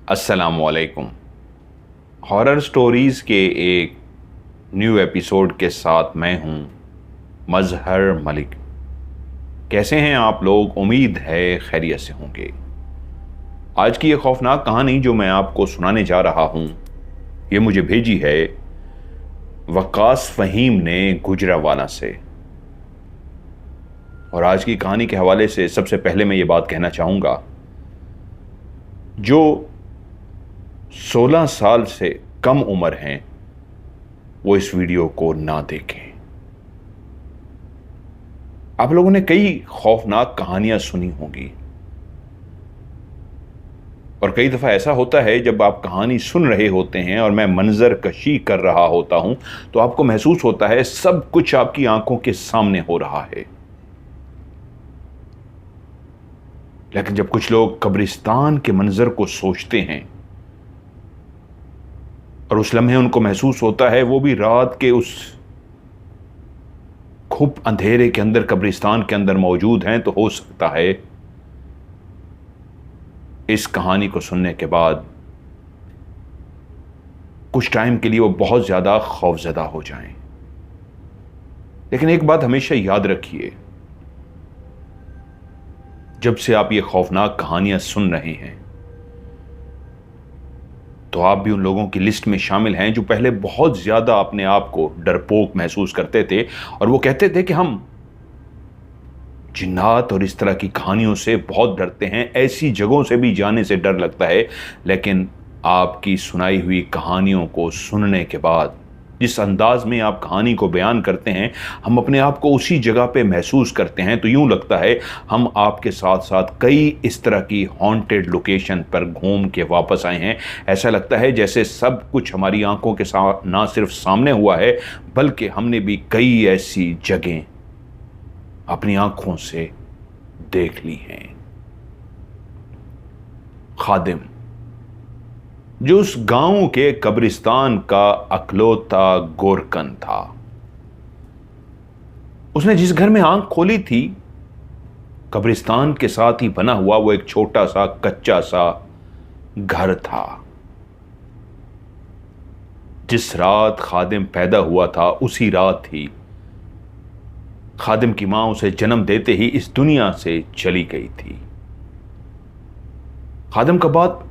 अस्सलामुअलैकुम। Horror stories के एक न्यू एपिसोड के साथ मैं हूं मज़हर मलिक। कैसे हैं आप लोग? उम्मीद है खैरियत से होंगे। आज की ये खौफनाक कहानी जो मैं आपको सुनाने जा रहा हूं, ये मुझे भेजी है वक्कास फ़हीम ने गुजरांवाला से। और आज की कहानी के हवाले से सबसे पहले मैं ये बात कहना चाहूँगा, जो 16 साल से कम उम्र हैं वो इस वीडियो को ना देखें। आप लोगों ने कई खौफनाक कहानियां सुनी होंगी और कई दफ़ा ऐसा होता है जब आप कहानी सुन रहे होते हैं और मैं मंजर कशी कर रहा होता हूं तो आपको महसूस होता है सब कुछ आपकी आंखों के सामने हो रहा है। लेकिन जब कुछ लोग कब्रिस्तान के मंजर को सोचते हैं और उस लम्हे उनको महसूस होता है वो भी रात के उस खूब अंधेरे के अंदर कब्रिस्तान के अंदर मौजूद हैं, तो हो सकता है इस कहानी को सुनने के बाद कुछ टाइम के लिए वो बहुत ज्यादा खौफजदा हो जाएं। लेकिन एक बात हमेशा याद रखिए, जब से आप ये खौफनाक कहानियां सुन रहे हैं तो आप भी उन लोगों की लिस्ट में शामिल हैं जो पहले बहुत ज्यादा अपने आप को डरपोक महसूस करते थे और वो कहते थे कि हम जिन्नात और इस तरह की कहानियों से बहुत डरते हैं, ऐसी जगहों से भी जाने से डर लगता है। लेकिन आपकी सुनाई हुई कहानियों को सुनने के बाद जिस अंदाज में आप कहानी को बयान करते हैं, हम अपने आप को उसी जगह पे महसूस करते हैं, तो यूं लगता है हम आपके साथ साथ कई इस तरह की हॉन्टेड लोकेशन पर घूम के वापस आए हैं। ऐसा लगता है जैसे सब कुछ हमारी आंखों के साथ ना सिर्फ सामने हुआ है बल्कि हमने भी कई ऐसी जगह अपनी आंखों से देख ली हैं। खादिम, जो उस गांव के कब्रिस्तान का अकलौता गोरकन था, उसने जिस घर में आंख खोली थी कब्रिस्तान के साथ ही बना हुआ वो एक छोटा सा कच्चा सा घर था। जिस रात खादिम पैदा हुआ था उसी रात ही खादिम की मां उसे जन्म देते ही इस दुनिया से चली गई थी। खादिम का बाप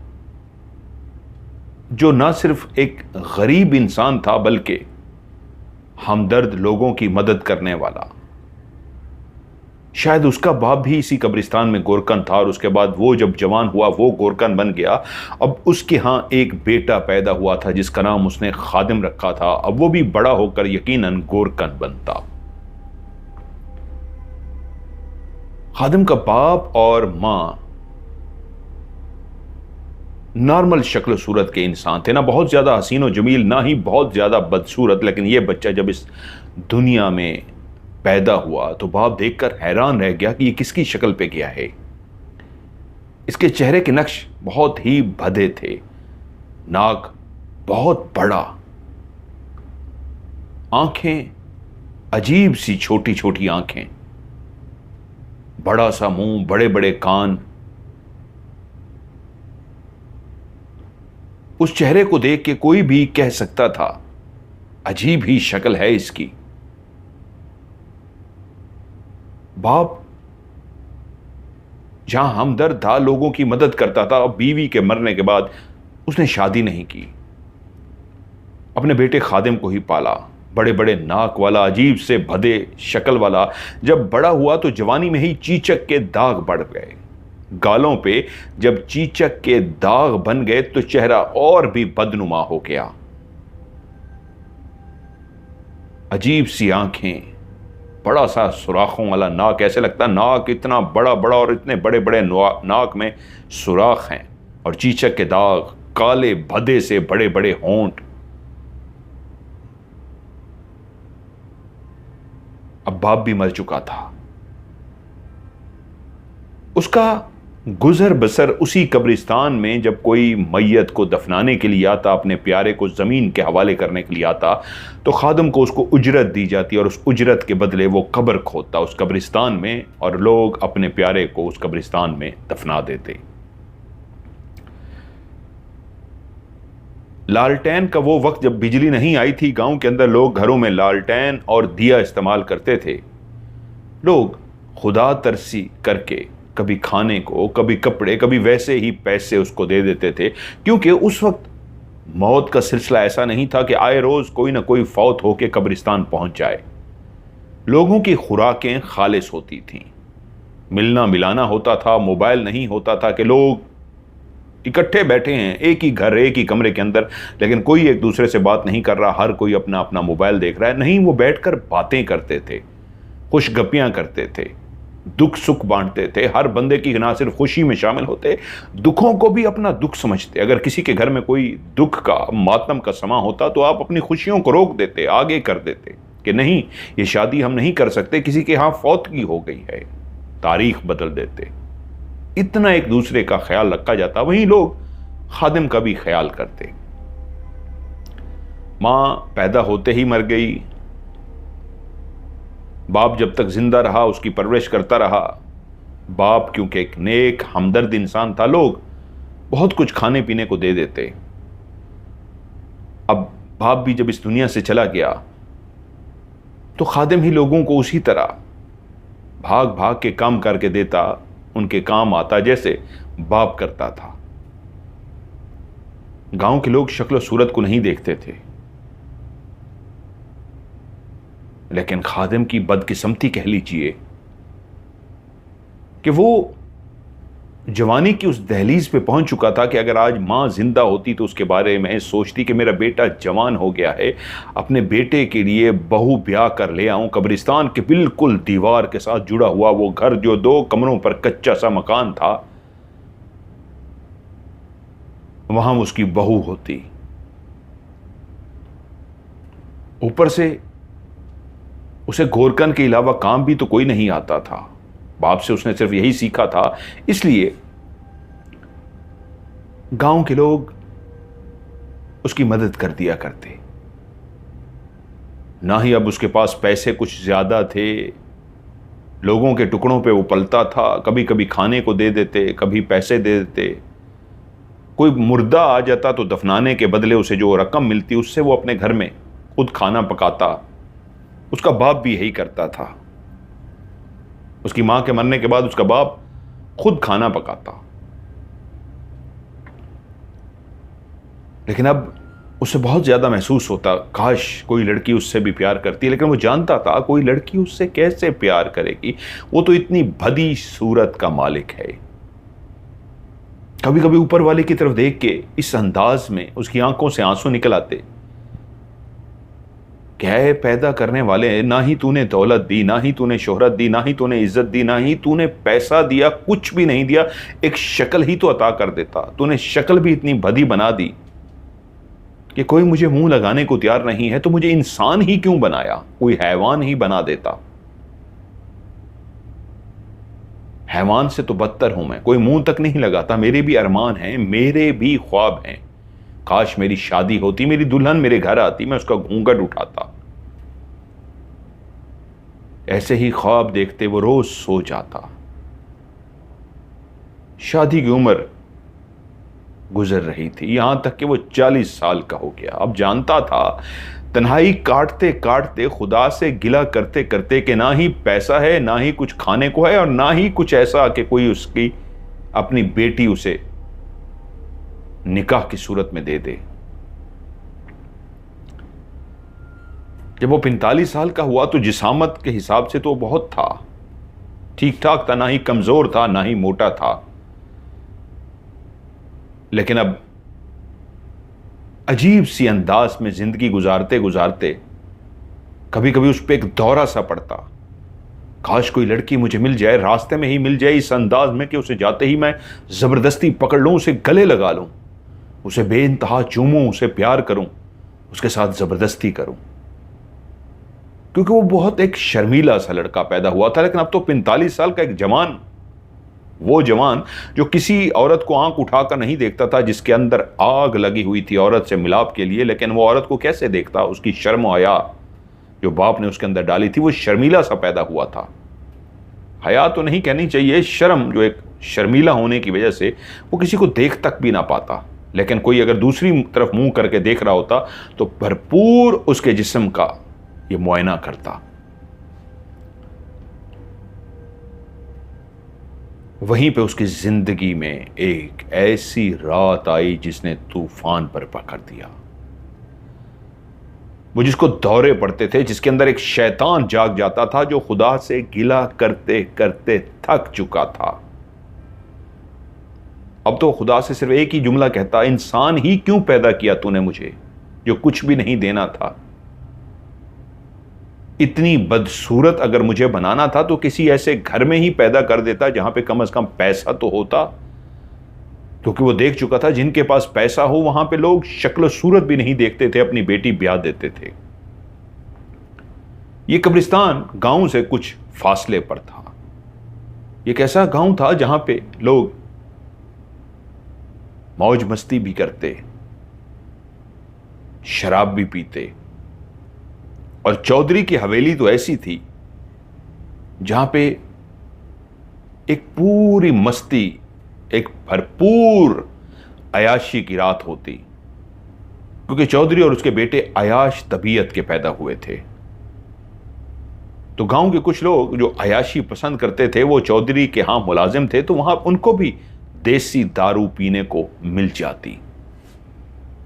जो ना सिर्फ एक गरीब इंसान था बल्कि हमदर्द लोगों की मदद करने वाला, शायद उसका बाप भी इसी कब्रिस्तान में गोरकन था और उसके बाद वो जब जवान हुआ वो गोरकन बन गया। अब उसके यहां एक बेटा पैदा हुआ था जिसका नाम उसने खादिम रखा था। अब वो भी बड़ा होकर यकीनन गोरकन बनता। खादिम का बाप और मां नॉर्मल शक्ल सूरत के इंसान थे, ना बहुत ज्यादा हसीन और जमील ना ही बहुत ज्यादा बदसूरत। लेकिन यह बच्चा जब इस दुनिया में पैदा हुआ तो बाप देखकर हैरान रह गया कि ये किसकी शक्ल पे गया है। इसके चेहरे के नक्श बहुत ही भदे थे, नाक बहुत बड़ा, आंखें अजीब सी छोटी छोटी आंखें, बड़ा सा मुंह, बड़े बड़े कान। उस चेहरे को देख के कोई भी कह सकता था अजीब ही शक्ल है इसकी। बाप जहां हमदर्द था, लोगों की मदद करता था, अब बीवी के मरने के बाद उसने शादी नहीं की, अपने बेटे खादिम को ही पाला। बड़े बड़े नाक वाला, अजीब से भदे शक्ल वाला। जब बड़ा हुआ तो जवानी में ही चीचक के दाग बढ़ गए। गालों पे जब चीचक के दाग बन गए तो चेहरा और भी बदनुमा हो गया। अजीब सी आंखें, बड़ा सा सुराखों वाला नाक, ऐसे लगता नाक इतना बड़ा बड़ा और इतने बड़े बड़े नाक में सुराख हैं, और चीचक के दाग, काले भदे से बड़े बड़े होंठ। अब बाप भी मर चुका था। उसका गुजर बसर उसी कब्रिस्तान में जब कोई मैयत को दफनाने के लिए आता, अपने प्यारे को जमीन के हवाले करने के लिए आता, तो खादिम को उसको उजरत दी जाती और उस उजरत के बदले वो कब्र खोदता उस कब्रिस्तान में और लोग अपने प्यारे को उस कब्रिस्तान में दफना देते। लालटेन का वो वक्त जब बिजली नहीं आई थी, गांव के अंदर लोग घरों में लालटेन और दिया इस्तेमाल करते थे। लोग खुदा तरसी करके कभी खाने को, कभी कपड़े, कभी वैसे ही पैसे उसको दे देते थे, क्योंकि उस वक्त मौत का सिलसिला ऐसा नहीं था कि आए रोज कोई ना कोई फौत होके कब्रिस्तान पहुंच जाए। लोगों की खुराकें खालिस होती थीं, मिलना मिलाना होता था, मोबाइल नहीं होता था कि लोग इकट्ठे बैठे हैं एक ही घर, एक ही कमरे के अंदर, लेकिन कोई एक दूसरे से बात नहीं कर रहा, हर कोई अपना अपना मोबाइल देख रहा है। नहीं, वो बैठकर बातें करते थे, खुशगपियां करते थे, दुख सुख बांटते थे। हर बंदे की ना सिर्फ खुशी में शामिल होते, दुखों को भी अपना दुख समझते। अगर किसी के घर में कोई दुख का, मातम का समा होता तो आप अपनी खुशियों को रोक देते, आगे कर देते कि नहीं, ये शादी हम नहीं कर सकते, किसी के यहां फौतगी हो गई है, तारीख बदल देते। इतना एक दूसरे का ख्याल रखा जाता। वहीं लोग खादिम का भी ख्याल करते। मां पैदा होते ही मर गई, बाप जब तक जिंदा रहा उसकी परवरिश करता रहा। बाप क्योंकि एक नेक हमदर्द इंसान था, लोग बहुत कुछ खाने पीने को दे देते। अब बाप भी जब इस दुनिया से चला गया तो खादिम ही लोगों को उसी तरह भाग भाग के काम करके देता, उनके काम आता जैसे बाप करता था। गांव के लोग शक्ल सूरत को नहीं देखते थे, लेकिन खादिम की बदकिस्मती कह लीजिए कि वो जवानी की उस दहलीज पे पहुंच चुका था कि अगर आज मां जिंदा होती तो उसके बारे में सोचती कि मेरा बेटा जवान हो गया है, अपने बेटे के लिए बहू ब्याह कर ले आऊं। कब्रिस्तान के बिल्कुल दीवार के साथ जुड़ा हुआ वो घर, जो 2 कमरों पर कच्चा सा मकान था, वहां उसकी बहू होती। ऊपर से उसे गोरकन के अलावा काम भी तो कोई नहीं आता था। बाप से उसने सिर्फ यही सीखा था, इसलिए गांव के लोग उसकी मदद कर दिया करते। ना ही अब उसके पास पैसे कुछ ज्यादा थे, लोगों के टुकड़ों पे वो पलता था। कभी कभी खाने को दे देते, कभी पैसे दे देते। कोई मुर्दा आ जाता तो दफनाने के बदले उसे जो रकम मिलती उससे वो अपने घर में खुद खाना पकाता। उसका बाप भी यही करता था। उसकी मां के मरने के बाद उसका बाप खुद खाना पकाता। लेकिन अब उसे बहुत ज्यादा महसूस होता, काश कोई लड़की उससे भी प्यार करती। लेकिन वो जानता था कोई लड़की उससे कैसे प्यार करेगी, वो तो इतनी भदी सूरत का मालिक है। कभी कभी ऊपर वाले की तरफ देख के इस अंदाज में उसकी आंखों से आंसू निकल आते। क्या है पैदा करने वाले, ना ही तूने दौलत दी, ना ही तूने शोहरत दी, ना ही तूने इज्जत दी, ना ही तूने पैसा दिया, कुछ भी नहीं दिया, एक शक्ल ही तो अता कर देता। तूने शक्ल भी इतनी भदी बना दी कि कोई मुझे मुंह लगाने को तैयार नहीं है, तो मुझे इंसान ही क्यों बनाया, कोई हैवान ही बना देता। हैवान से तो बदतर हूं मैं, कोई मुंह तक नहीं लगाता। मेरे भी अरमान हैं, मेरे भी ख्वाब हैं। काश मेरी शादी होती, मेरी दुल्हन मेरे घर आती, मैं उसका घूंघट उठाता। ऐसे ही ख्वाब देखते वो रोज सो जाता। शादी की उम्र गुजर रही थी, यहां तक कि वो 40 साल का हो गया। अब जानता था तन्हाई काटते काटते, खुदा से गिला करते करते कि ना ही पैसा है, ना ही कुछ खाने को है, और ना ही कुछ ऐसा कि कोई उसकी अपनी बेटी उसे निकाह की सूरत में दे दे। जब वो 45 साल का हुआ तो जिसामत के हिसाब से तो बहुत था, ठीक ठाक था, ना ही कमजोर था ना ही मोटा था। लेकिन अब अजीब सी अंदाज में जिंदगी गुजारते गुजारते कभी कभी उस पर एक दौरा सा पड़ता। काश कोई लड़की मुझे मिल जाए, रास्ते में ही मिल जाए, इस अंदाज में कि उसे जाते ही मैं जबरदस्ती पकड़ लूं, उसे गले लगा लूं, उसे बेइंतहा चूमूं, उसे प्यार करूं, उसके साथ जबरदस्ती करूं। क्योंकि वो बहुत एक शर्मीला सा लड़का पैदा हुआ था। लेकिन अब तो 45 साल का एक जवान, वो जवान जो किसी औरत को आंख उठाकर नहीं देखता था, जिसके अंदर आग लगी हुई थी औरत से मिलाप के लिए, लेकिन वो औरत को कैसे देखता, उसकी शर्म और हया जो बाप ने उसके अंदर डाली थी, वो शर्मीला सा पैदा हुआ था। हया तो नहीं कहनी चाहिए, शर्म, जो एक शर्मीला होने की वजह से वो किसी को देख तक भी ना पाता। लेकिन कोई अगर दूसरी तरफ मुंह करके देख रहा होता तो भरपूर उसके जिस्म का ये मुआयना करता। वहीं पे उसकी जिंदगी में एक ऐसी रात आई जिसने तूफान बर्पा कर दिया। वो जिसको दौरे पड़ते थे, जिसके अंदर एक शैतान जाग जाता था जो खुदा से गिला करते करते थक चुका था। अब तो खुदा से सिर्फ एक ही जुमला कहता, इंसान ही क्यों पैदा किया तूने मुझे जो कुछ भी नहीं देना था। इतनी बदसूरत अगर मुझे बनाना था तो किसी ऐसे घर में ही पैदा कर देता जहां पे कम से कम पैसा तो होता, क्योंकि वो देख चुका था जिनके पास पैसा हो वहां पे लोग शक्ल सूरत भी नहीं देखते थे, अपनी बेटी ब्याह देते थे। ये कब्रिस्तान गांव से कुछ फासले पर था। एक ऐसा गांव था जहां पे लोग मौज मस्ती भी करते, शराब भी पीते, और चौधरी की हवेली तो ऐसी थी जहां पे एक पूरी मस्ती, एक भरपूर अयाशी की रात होती, क्योंकि चौधरी और उसके बेटे अयाश तबीयत के पैदा हुए थे। तो गांव के कुछ लोग जो अयाशी पसंद करते थे वो चौधरी के यहां मुलाजिम थे, तो वहां उनको भी देसी दारू पीने को मिल जाती।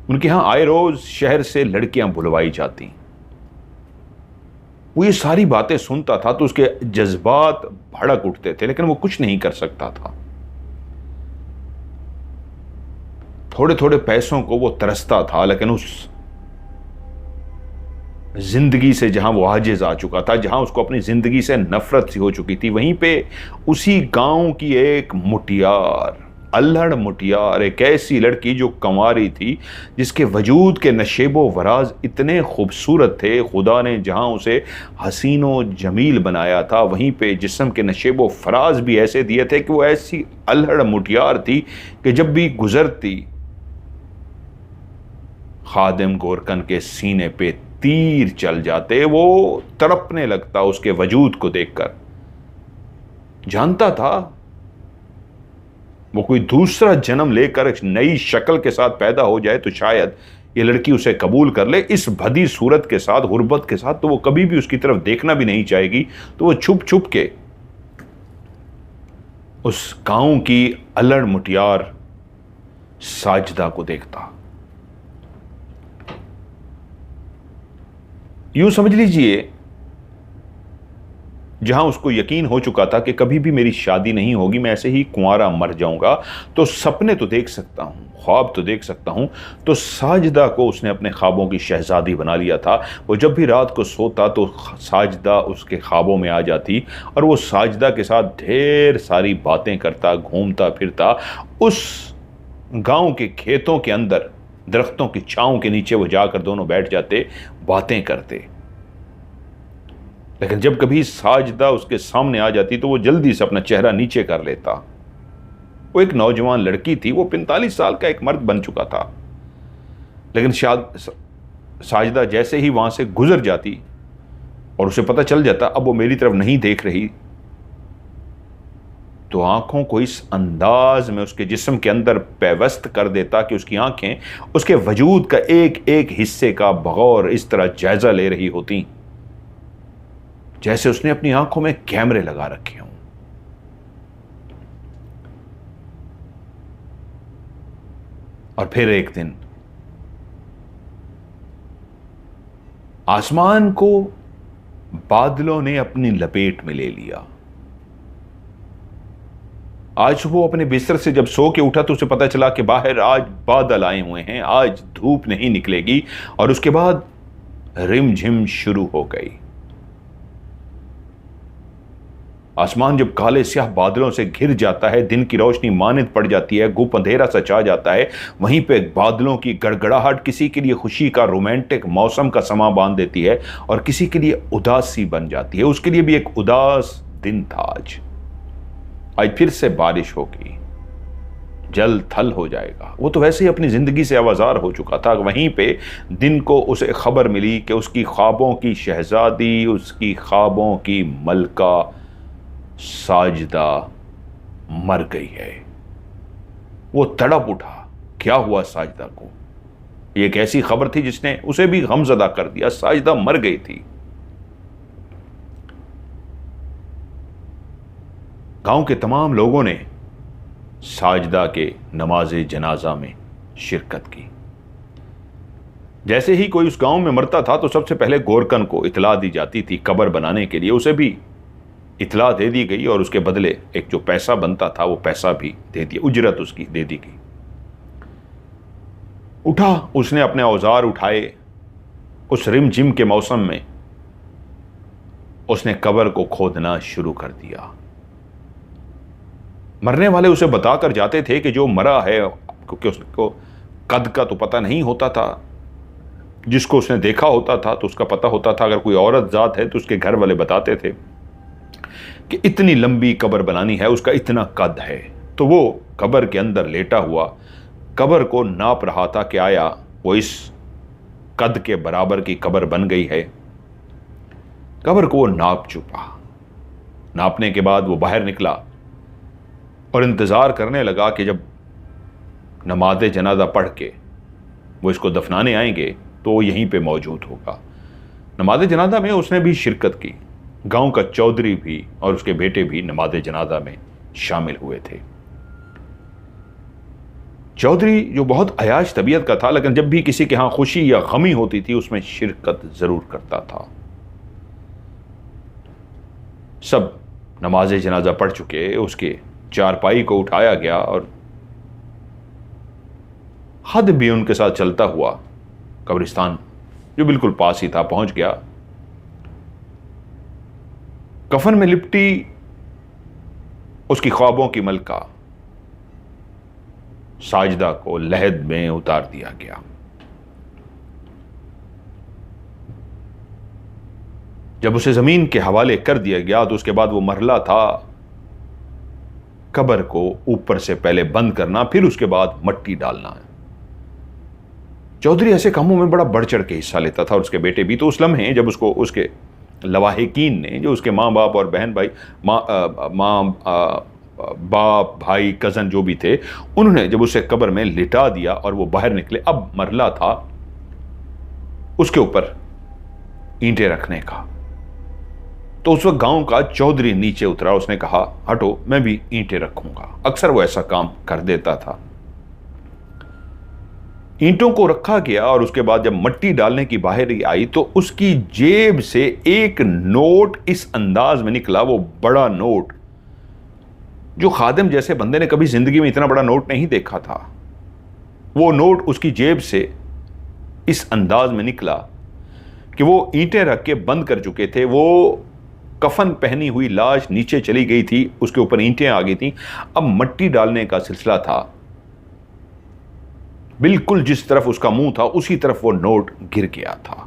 उनके यहां आए रोज शहर से लड़कियां बुलवाई जाती। वो ये सारी बातें सुनता था तो उसके जज्बात भड़क उठते थे, लेकिन वो कुछ नहीं कर सकता था। थोड़े थोड़े पैसों को वो तरसता था, लेकिन उस जिंदगी से जहां वो आजिज आ चुका था, जहां उसको अपनी जिंदगी से नफरत सी हो चुकी थी, वहीं पे उसी गांव की एक मुटियार, अल्हड़ मुटियार, एक ऐसी लड़की जो कंवारी थी, जिसके वजूद के नशेबो वराज इतने खूबसूरत थे, खुदा ने जहां उसे हसीनो जमील बनाया था वहीं पे जिस्म के नशेबो फराज भी ऐसे दिए थे कि वो ऐसी अल्हड़ मुटियार थी कि जब भी गुजरती खादिम गोरकन के सीने पे तीर चल जाते, वो तड़पने लगता उसके वजूद को देखकर। जानता था वो कोई दूसरा जन्म लेकर एक नई शक्ल के साथ पैदा हो जाए तो शायद ये लड़की उसे कबूल कर ले। इस भदी सूरत के साथ, गुर्बत के साथ, तो वो कभी भी उसकी तरफ देखना भी नहीं चाहेगी। तो वो छुप छुप के उस गांव की अल्हड़ मुटियार साजिदा को देखता। यूं समझ लीजिए, जहां उसको यकीन हो चुका था कि कभी भी मेरी शादी नहीं होगी, मैं ऐसे ही कुंवारा मर जाऊंगा, तो सपने तो देख सकता हूं, ख्वाब तो देख सकता हूं। तो साजिदा को उसने अपने ख्वाबों की शहजादी बना लिया था। वो जब भी रात को सोता तो साजिदा उसके ख्वाबों में आ जाती और वो साजिदा के साथ ढेर सारी बातें करता, घूमता फिरता। उस गांव के खेतों के अंदर दरख्तों की छांव के नीचे वो जाकर दोनों बैठ जाते, बातें करते। लेकिन जब कभी साजिदा उसके सामने आ जाती तो वो जल्दी से अपना चेहरा नीचे कर लेता। वो एक नौजवान लड़की थी, वो 45 साल का एक मर्द बन चुका था, लेकिन साजिदा जैसे ही वहां से गुजर जाती और उसे पता चल जाता अब वो मेरी तरफ नहीं देख रही, तो आंखों को इस अंदाज में उसके जिस्म के अंदर पैवस्त कर देता कि उसकी आंखें उसके वजूद का एक एक हिस्से का बगौर इस तरह जायजा ले रही होती जैसे उसने अपनी आंखों में कैमरे लगा रखे हों। और फिर एक दिन आसमान को बादलों ने अपनी लपेट में ले लिया। आज वो अपने बिस्तर से जब सो के उठा तो उसे पता चला कि बाहर आज बादल आए हुए हैं, आज धूप नहीं निकलेगी। और उसके बाद रिमझिम शुरू हो गई। आसमान जब काले स्याह बादलों से घिर जाता है, दिन की रोशनी मानिंद पड़ जाती है, गुप अंधेरा सा छा जाता है, वहीं पे बादलों की गड़गड़ाहट किसी के लिए खुशी का रोमांटिक मौसम का समा बांध देती है और किसी के लिए उदासी बन जाती है। उसके लिए भी एक उदास दिन था। आज फिर से बारिश होगी, जल थल हो जाएगा। वो तो वैसे ही अपनी जिंदगी से आवाजार हो चुका था। वहीं पे दिन को उसे खबर मिली कि उसकी ख्वाबों की शहजादी, उसकी ख्वाबों की मलका साजिदा मर गई है। वो तड़प उठा, क्या हुआ साजिदा को? ये एक ऐसी खबर थी जिसने उसे भी गमज़दा कर दिया। साजिदा मर गई थी। गांव के तमाम लोगों ने साजिदा के नमाज जनाजा में शिरकत की। जैसे ही कोई उस गांव में मरता था तो सबसे पहले गोरकन को इतला दी जाती थी कब्र बनाने के लिए। उसे भी इतला दे दी गई और उसके बदले एक जो पैसा बनता था वो पैसा भी दे दिया, उजरत उसकी दे दी गई। उठा, उसने अपने औजार उठाए। उस रिमझिम के मौसम में उसने कब्र को खोदना शुरू कर दिया। मरने वाले उसे बताकर जाते थे कि जो मरा है, क्योंकि उसको कद का तो पता नहीं होता था, जिसको उसने देखा होता था तो उसका पता होता था। अगर कोई औरत जात है तो उसके घर वाले बताते थे कि इतनी लंबी कब्र बनानी है, उसका इतना कद है। तो वो कब्र के अंदर लेटा हुआ कब्र को नाप रहा था कि आया वो इस कद के बराबर की कब्र बन गई है। कब्र को वो नाप चुका। नापने के बाद वो बाहर निकला और इंतज़ार करने लगा कि जब नमाज जनाजा पढ़ के वो इसको दफनाने आएंगे तो वो यहीं पे मौजूद होगा। नमाज जनाजा में उसने भी शिरकत की। गांव का चौधरी भी और उसके बेटे भी नमाज जनाजा में शामिल हुए थे। चौधरी जो बहुत अयाश तबीयत का था, लेकिन जब भी किसी के यहां खुशी या गमी होती थी उसमें शिरकत जरूर करता था। सब नमाज जनाजा पढ़ चुके, उसके चारपाई को उठाया गया और हद भी उनके साथ चलता हुआ कब्रिस्तान जो बिल्कुल पास ही था पहुंच गया। कफन में लिपटी उसकी ख्वाबों की मलका साजिदा को लहद में उतार दिया गया। जब उसे जमीन के हवाले कर दिया गया तो उसके बाद वो मरहला था कब्र को ऊपर से पहले बंद करना, फिर उसके बाद मट्टी डालना। चौधरी ऐसे कामों में बड़ा बढ़ चढ़ के हिस्सा लेता था और उसके बेटे भी। तो उस लम्हे जब उसको उसके लवाहिकीन ने, जो उसके माँ बाप और बहन भाई, बाप भाई कज़न जो भी थे, उन्होंने जब उसे कब्र में लिटा दिया और वो बाहर निकले, अब मरला था उसके ऊपर ईंटें रखने का। तो उस वक्त गांव का चौधरी नीचे उतरा। उसने कहा हटो, मैं भी ईंटें रखूंगा। अक्सर वो ऐसा काम कर देता था। ईंटों को रखा गया और उसके बाद जब मट्टी डालने की बाहरी आई तो उसकी जेब से एक नोट इस अंदाज में निकला, वो बड़ा नोट जो खादिम जैसे बंदे ने कभी जिंदगी में इतना बड़ा नोट नहीं देखा था। वो नोट उसकी जेब से इस अंदाज में निकला कि वो ईंटें रख के बंद कर चुके थे। वो कफन पहनी हुई लाश नीचे चली गई थी, उसके ऊपर ईंटें आ गई थी। अब मट्टी डालने का सिलसिला था। बिल्कुल जिस तरफ उसका मुंह था उसी तरफ वो नोट गिर गया था।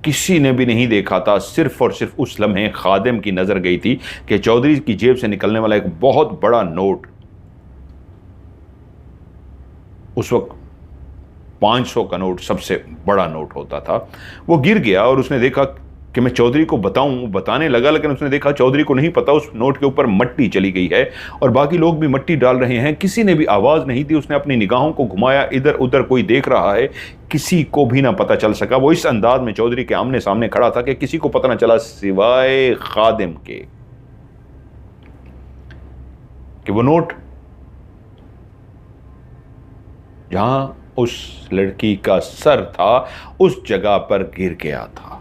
किसी ने भी नहीं देखा था। सिर्फ और सिर्फ उस लम्हे खादिम की नजर गई थी कि चौधरी की जेब से निकलने वाला एक बहुत बड़ा नोट, उस वक्त 500 का नोट सबसे बड़ा नोट होता था, वो गिर गया। और उसने देखा कि मैं चौधरी को बताऊं, बताने लगा, लेकिन उसने देखा चौधरी को नहीं पता उस नोट के ऊपर मट्टी चली गई है और बाकी लोग भी मट्टी डाल रहे हैं। किसी ने भी आवाज़ नहीं दी। उसने अपनी निगाहों को घुमाया, इधर उधर कोई देख रहा है, किसी को भी ना पता चल सका। वो इस अंदाज में चौधरी के आमने सामने खड़ा था कि किसी को पता ना चला सिवाय खादिम के कि वो नोट जहां उस लड़की का सर था उस जगह पर गिर गया था।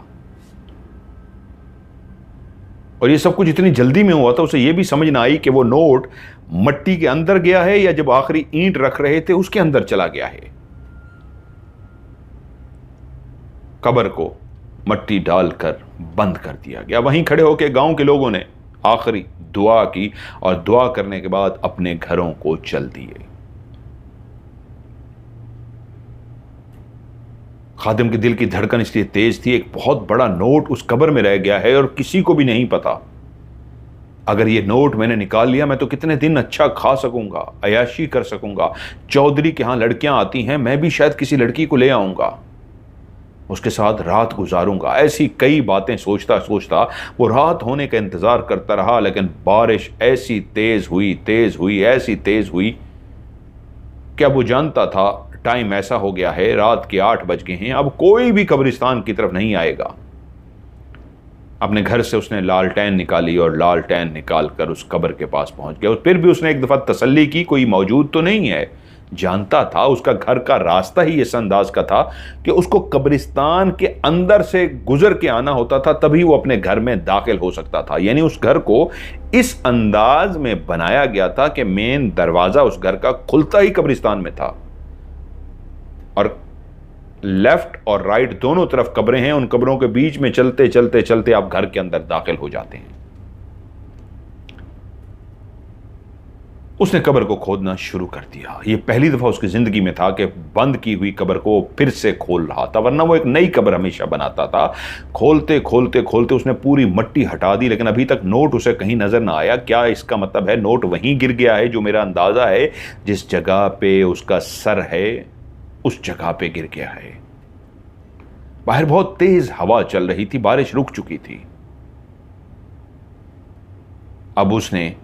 और ये सब कुछ इतनी जल्दी में हुआ था, उसे ये भी समझ ना आई कि वो नोट मट्टी के अंदर गया है या जब आखिरी ईंट रख रहे थे उसके अंदर चला गया है। कब्र को मट्टी डालकर बंद कर दिया गया। वहीं खड़े होकर गांव के लोगों ने आखिरी दुआ की और दुआ करने के बाद अपने घरों को चल दिए। खादिम के दिल की धड़कन इसलिए तेज थी, एक बहुत बड़ा नोट उस कब्र में रह गया है और किसी को भी नहीं पता। अगर ये नोट मैंने निकाल लिया मैं तो कितने दिन अच्छा खा सकूंगा, अयाशी कर सकूंगा। चौधरी के यहां लड़कियां आती हैं, मैं भी शायद किसी लड़की को ले आऊंगा। उसके साथ रात गुजारूंगा। ऐसी कई बातें सोचता सोचता वो रात होने का इंतजार करता रहा, लेकिन बारिश ऐसी तेज हुई, ऐसी तेज हुई कि अब वो जानता था टाइम ऐसा हो गया है, रात के 8 बज गए हैं, अब कोई भी कब्रिस्तान की तरफ नहीं आएगा। अपने घर से उसने लालटेन निकाली और लालटेन निकालकर उस कब्र के पास पहुंच गया। फिर भी उसने एक दफा तसल्ली की, कोई मौजूद तो नहीं है। जानता था उसका घर का रास्ता ही इस अंदाज का था कि उसको कब्रिस्तान के अंदर से गुजर के आना होता था, तभी वो अपने घर में दाखिल हो सकता था। यानी उस घर को इस अंदाज में बनाया गया था कि मेन दरवाजा उस घर का खुलता ही कब्रिस्तान में था, और लेफ्ट और राइट दोनों तरफ कब्रें हैं। उन कब्रों के बीच में चलते चलते चलते आप घर के अंदर दाखिल हो जाते हैं। उसने कब्र को खोदना शुरू कर दिया। यह पहली दफा उसकी जिंदगी में था कि बंद की हुई कब्र को फिर से खोल रहा था, वरना वो एक नई कब्र हमेशा बनाता था। खोलते खोलते खोलते उसने पूरी मट्टी हटा दी, लेकिन अभी तक नोट उसे कहीं नजर ना आया। क्या इसका मतलब है नोट वहीं गिर गया है? जो मेरा अंदाजा है, जिस जगह पे उसका सर है उस जगह पे गिर गया है। बाहर बहुत तेज हवा चल रही थी, बारिश रुक चुकी थी। अब उसने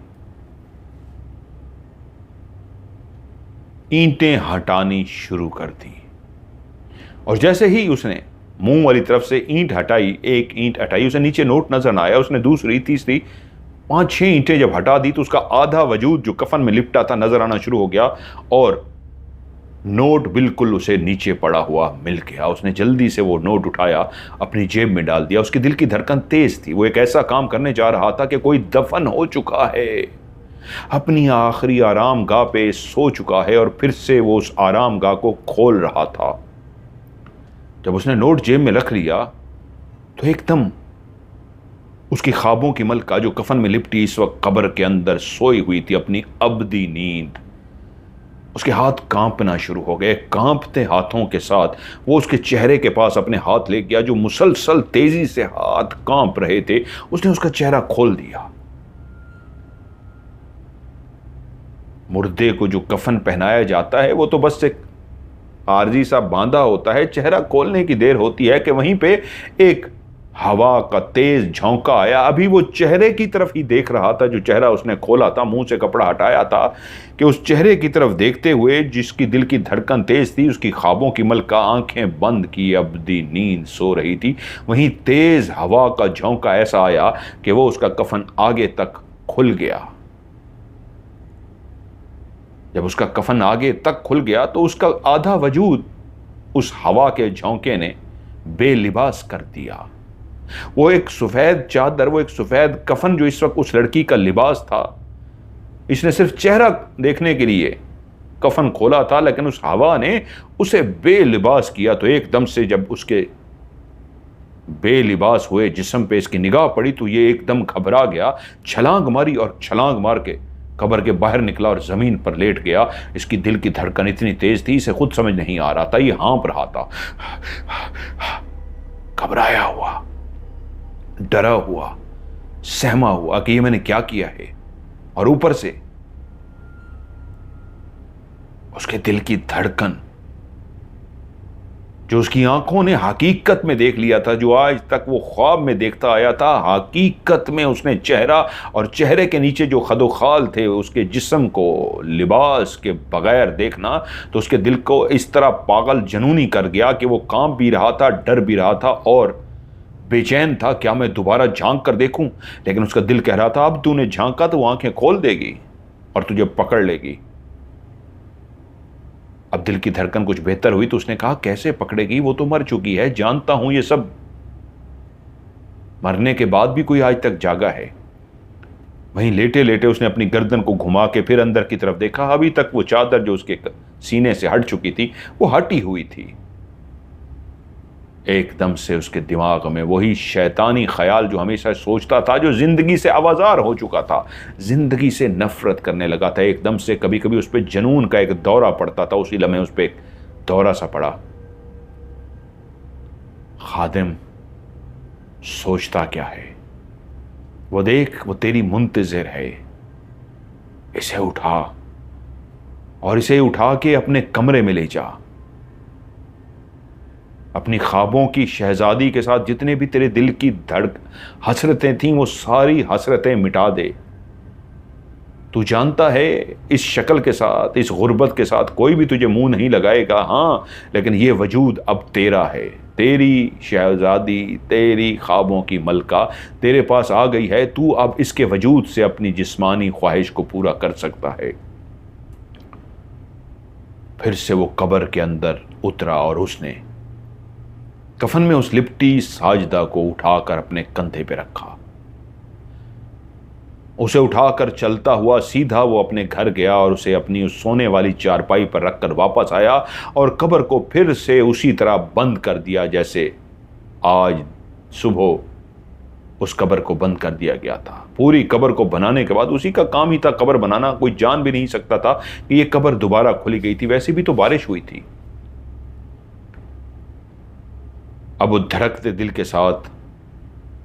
ईंटें हटानी शुरू कर दी, और जैसे ही उसने मुंह वाली तरफ से ईंट हटाई, एक ईंट हटाई, उसे नीचे नोट नजर ना आया। उसने दूसरी, तीसरी, 5-6 ईंटें जब हटा दी तो उसका आधा वजूद जो कफन में लिपटा था नजर आना शुरू हो गया, और नोट बिल्कुल उसे नीचे पड़ा हुआ मिल गया। उसने जल्दी से वो नोट उठाया, अपनी जेब में डाल दिया। उसके दिल की धड़कन तेज थी। वो एक ऐसा काम करने जा रहा था कि कोई दफन हो चुका है, अपनी आखिरी आराम गाह पे सो चुका है, और फिर से वो उस आराम गाह को खोल रहा था। जब उसने नोट जेब में रख लिया तो एकदम उसकी ख्वाबों की मलका जो कफन में लिपटी इस वक्त कब्र के अंदर सोई हुई थी अपनी अबदी नींद, उसके हाथ कांपना शुरू हो गए। कांपते हाथों के साथ वो उसके चेहरे के पास अपने हाथ ले गया, जो मुसलसल तेजी से हाथ कांप रहे थे। उसने उसका चेहरा खोल दिया। मुर्दे को जो कफन पहनाया जाता है वो तो बस एक आरजी सा बांधा होता है। चेहरा खोलने की देर होती है कि वहीं पे एक हवा का तेज झोंका आया। अभी वो चेहरे की तरफ ही देख रहा था, जो चेहरा उसने खोला था, मुंह से कपड़ा हटाया था, कि उस चेहरे की तरफ देखते हुए जिसकी दिल की धड़कन तेज थी, उसकी ख्वाबों की मलका आंखें बंद की अबदी नींद सो रही थी, वहीं तेज हवा का झोंका ऐसा आया कि वो उसका कफन आगे तक खुल गया। जब उसका कफन आगे तक खुल गया तो उसका आधा वजूद उस हवा के झोंके ने बेलिबास कर दिया। वो एक सफेद चादर, वो एक सफेद कफन जो इस वक्त उस लड़की का लिबास था, इसने सिर्फ चेहरा देखने के लिए कफन खोला था, लेकिन उस हवा ने उसे बेलिबास किया। तो एकदम से जब उसके बेलिबास हुए जिस्म पे इसकी निगाह पड़ी तो ये एकदम घबरा गया, छलांग मारी और छलांग मार के कब्र के बाहर निकला और जमीन पर लेट गया। इसकी दिल की धड़कन इतनी तेज थी, इसे खुद समझ नहीं आ रहा था, ये हाँप रहा था, घबराया हुआ, डरा हुआ, सहमा हुआ कि ये मैंने क्या किया है। और ऊपर से उसके दिल की धड़कन जो उसकी आंखों ने हकीकत में देख लिया था, जो आज तक वो ख्वाब में देखता आया था, हकीकत में उसने चेहरा और चेहरे के नीचे जो खदोखाल थे उसके जिस्म को लिबास के बगैर देखना, तो उसके दिल को इस तरह पागल जनूनी कर गया कि वो कांप भी रहा था, डर भी रहा था और बेचैन था। क्या मैं दोबारा झांक कर देखूं? लेकिन उसका दिल कह रहा था अब तूने झांका तो वो आंखें खोल देगी और तुझे पकड़ लेगी। अब दिल की धड़कन कुछ बेहतर हुई तो उसने कहा कैसे पकड़ेगी, वो तो मर चुकी है, जानता हूं ये सब, मरने के बाद भी कोई आज तक जागा है। वहीं लेटे लेटे उसने अपनी गर्दन को घुमा के फिर अंदर की तरफ देखा। अभी तक वो चादर जो उसके सीने से हट चुकी थी वो हटी हुई थी। एकदम से उसके दिमाग में वही शैतानी ख्याल जो हमेशा सोचता था, जो जिंदगी से आवाजार हो चुका था, जिंदगी से नफरत करने लगा था, एकदम से कभी कभी उस पर जनून का एक दौरा पड़ता था। उसी लम्हे उस पर एक दौरा सा पड़ा। खादिम सोचता क्या है, वो देख, वो तेरी मुंतजिर है, इसे उठा और इसे उठा के अपने कमरे में ले जा। अपनी ख्वाबों की शहजादी के साथ जितने भी तेरे दिल की हसरतें थीं वो सारी हसरतें मिटा दे। तू जानता है इस शक्ल के साथ, इस गुर्बत के साथ कोई भी तुझे मुंह नहीं लगाएगा, हाँ, लेकिन ये वजूद अब तेरा है। तेरी शहजादी, तेरी ख्वाबों की मलका तेरे पास आ गई है। तू अब इसके वजूद से अपनी जिस्मानी ख्वाहिश को पूरा कर सकता है। फिर से वो कब्र के अंदर उतरा और उसने कफन में उस लिपटी साजिदा को उठाकर अपने कंधे पे रखा। उसे उठाकर चलता हुआ सीधा वो अपने घर गया और उसे अपनी उस सोने वाली चारपाई पर रखकर वापस आया और कब्र को फिर से उसी तरह बंद कर दिया जैसे आज सुबह उस कब्र को बंद कर दिया गया था। पूरी कब्र को बनाने के बाद उसी का काम ही था कब्र बनाना। कोई जान भी नहीं सकता था कि ये कब्र दोबारा खुली गई थी। वैसे भी तो बारिश हुई थी। अब वो धड़कते दिल के साथ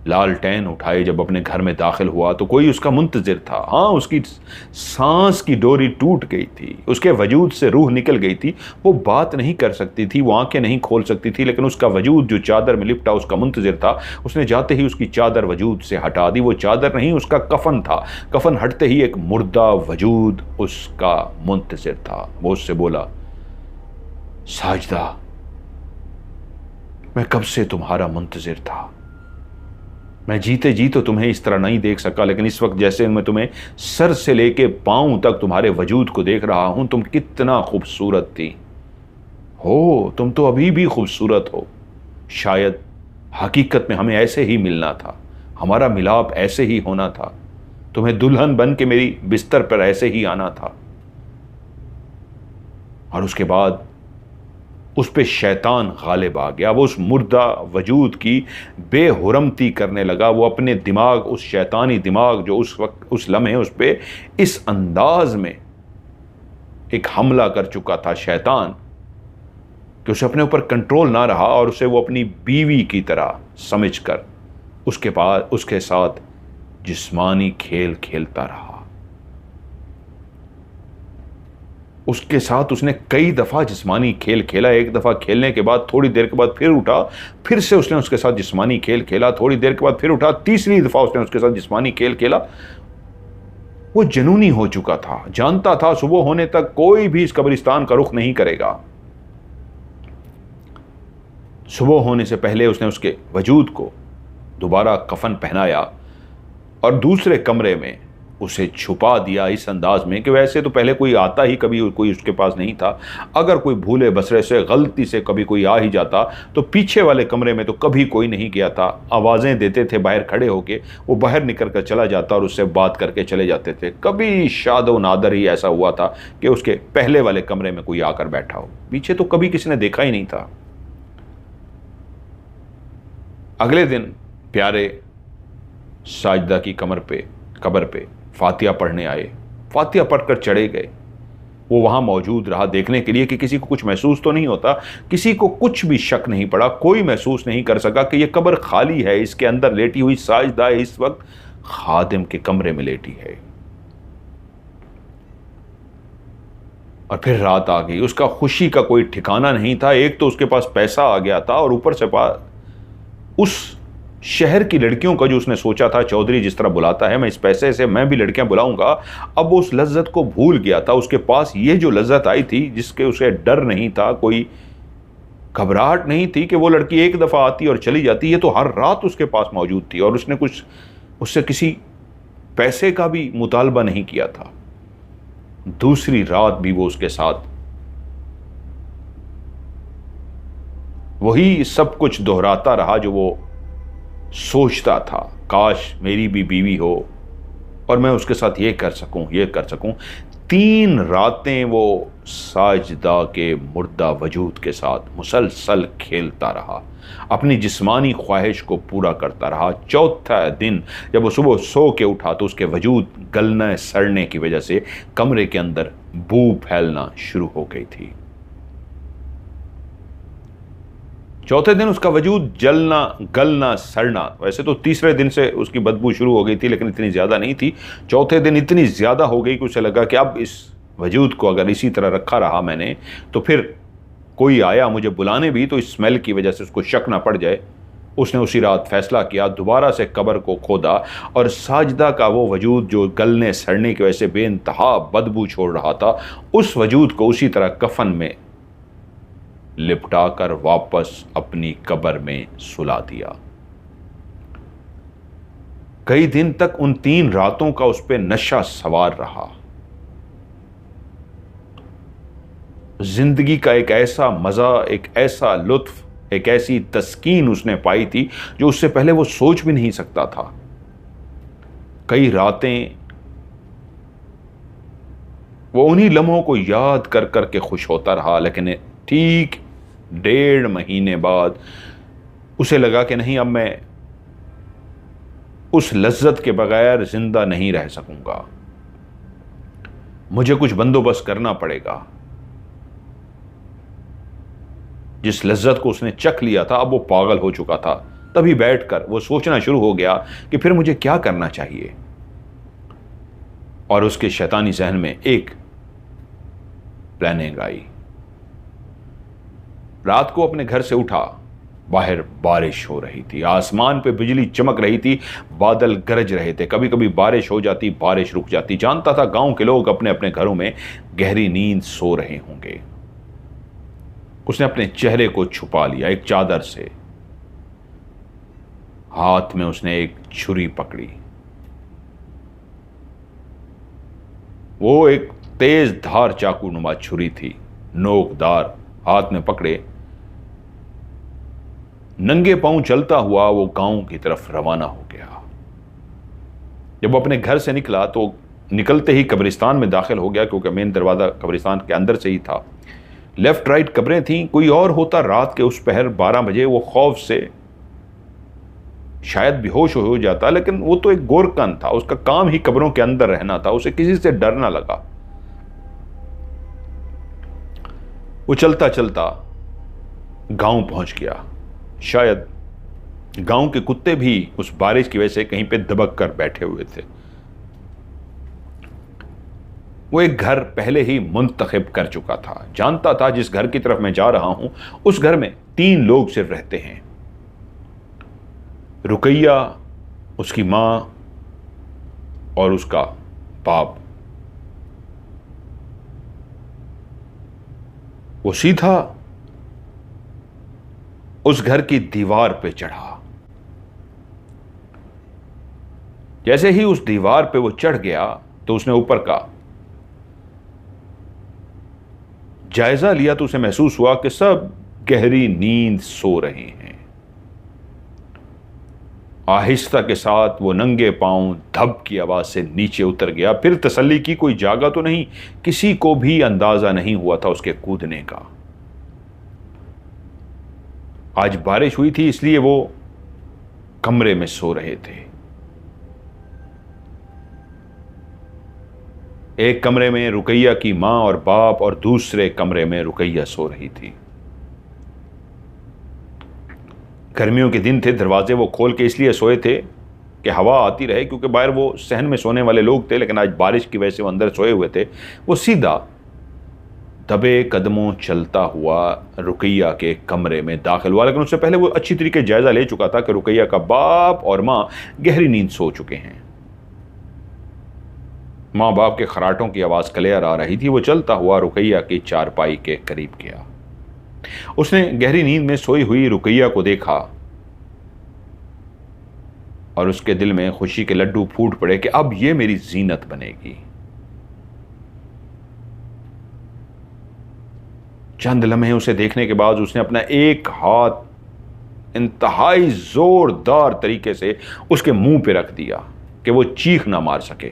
लालटेन उठाए जब अपने घर में दाखिल हुआ तो कोई उसका मुंतजिर था। हाँ, उसकी सांस की डोरी टूट गई थी, उसके वजूद से रूह निकल गई थी। वो बात नहीं कर सकती थी, वो आंखें नहीं खोल सकती थी, लेकिन उसका वजूद जो चादर में लिपटा उसका मुंतजिर था। उसने जाते ही उसकी चादर वजूद से हटा दी। वो चादर नहीं, उसका कफन था। कफन हटते ही एक मुर्दा वजूद उसका मुंतजिर था। वो उससे बोला, साजिदा, मैं कब से तुम्हारा मुंतजिर था। मैं जीते जी तो तुम्हें इस तरह नहीं देख सका, लेकिन इस वक्त जैसे मैं तुम्हें सर से लेके पांव तक तुम्हारे वजूद को देख रहा हूं। तुम कितना खूबसूरत थी हो, तुम तो अभी भी खूबसूरत हो। शायद हकीकत में हमें ऐसे ही मिलना था, हमारा मिलाप ऐसे ही होना था। तुम्हें दुल्हन बन के मेरी बिस्तर पर ऐसे ही आना था। और उसके बाद उस पे शैतान गालिब आ गया। वो उस मुर्दा वजूद की बेहुरमती करने लगा। वो अपने दिमाग, उस शैतानी दिमाग जो उस वक्त, उस लम्हे उस पे इस अंदाज में एक हमला कर चुका था शैतान कि उसे अपने ऊपर कंट्रोल ना रहा और उसे वो अपनी बीवी की तरह समझकर उसके साथ जिस्मानी खेल खेलता रहा। उसके साथ उसने कई दफ़ा जिस्मानी खेल खेला। एक दफ़ा खेलने के बाद थोड़ी देर के बाद फिर उठा, फिर से उसने उसके साथ जिस्मानी खेल खेला। थोड़ी देर के बाद फिर उठा, तीसरी दफ़ा उसने उसके साथ जिस्मानी खेल खेला। वो जुनूनी हो चुका था, जानता था सुबह होने तक कोई भी इस कब्रिस्तान का रुख नहीं करेगा। सुबह होने से पहले उसने उसके वजूद को दोबारा कफन पहनाया और दूसरे कमरे में उसे छुपा दिया इस अंदाज में कि वैसे तो पहले कोई आता ही कभी कोई उसके पास नहीं था। अगर कोई भूले बसरे से गलती से कभी कोई आ ही जाता तो पीछे वाले कमरे में तो कभी कोई नहीं गया था। आवाज़ें देते थे बाहर खड़े होके, वो बाहर निकल कर चला जाता और उससे बात करके चले जाते थे। कभी शादो नादर ही ऐसा हुआ था कि उसके पहले वाले कमरे में कोई आकर बैठा हो, पीछे तो कभी किसी ने देखा ही नहीं था। अगले दिन प्यारे साजिदा की कब्र पे फातिहा पढ़ने आए। फातिहा पढ़कर चढ़े गए। वो वहाँ मौजूद रहा देखने के लिए कि किसी को कुछ महसूस तो नहीं होता। किसी को कुछ भी शक नहीं पड़ा। कोई महसूस नहीं कर सका कि ये कब्र खाली है, इसके अंदर लेटी हुई साजिदा इस वक्त खादिम के कमरे में लेटी है। और फिर रात आ गई। उसका खुशी का कोई ठिकाना नहीं था। एक तो उसके पास पैसा आ गया था और ऊपर से उस शहर की लड़कियों का जो उसने सोचा था, चौधरी जिस तरह बुलाता है, मैं इस पैसे से मैं भी लड़कियां बुलाऊंगा, अब वो उस लज्जत को भूल गया था। उसके पास ये जो लज्जत आई थी जिसके उसे डर नहीं था, कोई घबराहट नहीं थी कि वो लड़की एक दफ़ा आती और चली जाती, ये तो हर रात उसके पास मौजूद थी और उसने कुछ उससे किसी पैसे का भी मुतालबा नहीं किया था। दूसरी रात भी वो उसके साथ वही सब कुछ दोहराता रहा जो वो सोचता था, काश मेरी भी बीवी हो और मैं उसके साथ ये कर सकूं। 3 रातें वो साजिदा के मुर्दा वजूद के साथ मुसलसल खेलता रहा, अपनी जिस्मानी ख्वाहिश को पूरा करता रहा। चौथा दिन जब वो सुबह सो के उठा तो उसके वजूद गलने सड़ने की वजह से कमरे के अंदर बू फैलना शुरू हो गई थी। चौथे दिन उसका वजूद जलना, गलना, सड़ना, वैसे तो तीसरे दिन से उसकी बदबू शुरू हो गई थी लेकिन इतनी ज़्यादा नहीं थी। चौथे दिन इतनी ज़्यादा हो गई कि उसे लगा कि अब इस वजूद को अगर इसी तरह रखा रहा मैंने तो फिर कोई आया मुझे बुलाने भी तो इस स्मेल की वजह से उसको शक ना पड़ जाए, उसने उसी रात फैसला किया, दोबारा से कब्र को खोदा और साजिदा का वो वजूद जो गलने सड़ने की वजह से बेइंतहा बदबू छोड़ रहा था, उस वजूद को उसी तरह कफन में लिपटाकर वापस अपनी कब्र में सुला दिया। कई दिन तक उन 3 रातों का उस पर नशा सवार रहा। जिंदगी का एक ऐसा मजा, एक ऐसा लुत्फ, एक ऐसी तस्कीन उसने पाई थी जो उससे पहले वो सोच भी नहीं सकता था। कई रातें वो उन्हीं लम्हों को याद कर कर के खुश होता रहा, लेकिन ठीक 1.5 महीने बाद उसे लगा कि नहीं, अब मैं उस लज्जत के बगैर जिंदा नहीं रह सकूंगा, मुझे कुछ बंदोबस्त करना पड़ेगा। जिस लज्जत को उसने चख लिया था, अब वो पागल हो चुका था। तभी बैठकर वो सोचना शुरू हो गया कि फिर मुझे क्या करना चाहिए। और उसके शैतानी जहन में एक प्लानिंग आई। रात को अपने घर से उठा, बाहर बारिश हो रही थी, आसमान पे बिजली चमक रही थी, बादल गरज रहे थे, कभी कभी बारिश हो जाती, बारिश रुक जाती। जानता था गांव के लोग अपने अपने घरों में गहरी नींद सो रहे होंगे। उसने अपने चेहरे को छुपा लिया एक चादर से। हाथ में उसने एक छुरी पकड़ी। वो एक तेज धार चाकू नुमा छुरी थी, नोकदार, हाथ में पकड़े नंगे पांव चलता हुआ वो गांव की तरफ रवाना हो गया। जब वो अपने घर से निकला तो निकलते ही कब्रिस्तान में दाखिल हो गया, क्योंकि मेन दरवाजा कब्रिस्तान के अंदर से ही था। लेफ्ट राइट कब्रें थीं। कोई और होता रात के उस पहर 12 बजे वो खौफ से शायद बेहोश हो जाता, लेकिन वो तो एक गोरकन था, उसका काम ही कब्रों के अंदर रहना था, उसे किसी से डर ना लगा। वो चलता चलता गांव पहुंच गया। शायद गांव के कुत्ते भी उस बारिश की वजह से कहीं पे दबक कर बैठे हुए थे। वो एक घर पहले ही मुंतखब कर चुका था। जानता था जिस घर की तरफ मैं जा रहा हूं उस घर में 3 लोग सिर्फ रहते हैं, रुकैया, उसकी मां और उसका बाप। वो सीधा उस घर की दीवार पे चढ़ा। जैसे ही उस दीवार पे वो चढ़ गया तो उसने ऊपर का जायजा लिया तो उसे महसूस हुआ कि सब गहरी नींद सो रहे हैं। आहिस्ता के साथ वो नंगे पांव धब की आवाज से नीचे उतर गया। फिर तसल्ली की, कोई जागा तो नहीं। किसी को भी अंदाजा नहीं हुआ था उसके कूदने का। आज बारिश हुई थी इसलिए वो कमरे में सो रहे थे। एक कमरे में रुकैया की मां और बाप और दूसरे कमरे में रुकैया सो रही थी। गर्मियों के दिन थे, दरवाजे वो खोल के इसलिए सोए थे कि हवा आती रहे, क्योंकि बाहर वो सहन में सोने वाले लोग थे, लेकिन आज बारिश की वजह से वो अंदर सोए हुए थे। वो सीधा दबे कदमों चलता हुआ रुकैया के कमरे में दाखिल हुआ, लेकिन उससे पहले वो अच्छी तरीके जायजा ले चुका था कि रुकैया का बाप और मां गहरी नींद सो चुके हैं। मां बाप के खराटों की आवाज क्लियर आ रही थी। वो चलता हुआ रुकैया की चारपाई के करीब गया। उसने गहरी नींद में सोई हुई रुकैया को देखा और उसके दिल में खुशी के लड्डू फूट पड़े कि अब ये मेरी जीनत बनेगी। चंद लम्हे उसे देखने के बाद उसने अपना एक हाथ इंतहाई जोरदार तरीके से उसके मुंह पे रख दिया कि वो चीख ना मार सके,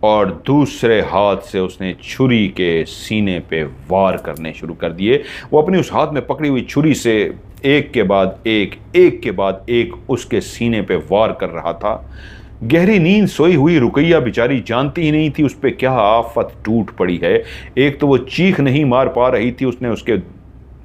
और दूसरे हाथ से उसने छुरी के सीने पे वार करने शुरू कर दिए। वो अपनी उस हाथ में पकड़ी हुई छुरी से एक के बाद एक के बाद एक उसके सीने पे वार कर रहा था। गहरी नींद सोई हुई रुकैया बेचारी जानती ही नहीं थी उस पे क्या आफत टूट पड़ी है। एक तो वो चीख नहीं मार पा रही थी, उसने उसके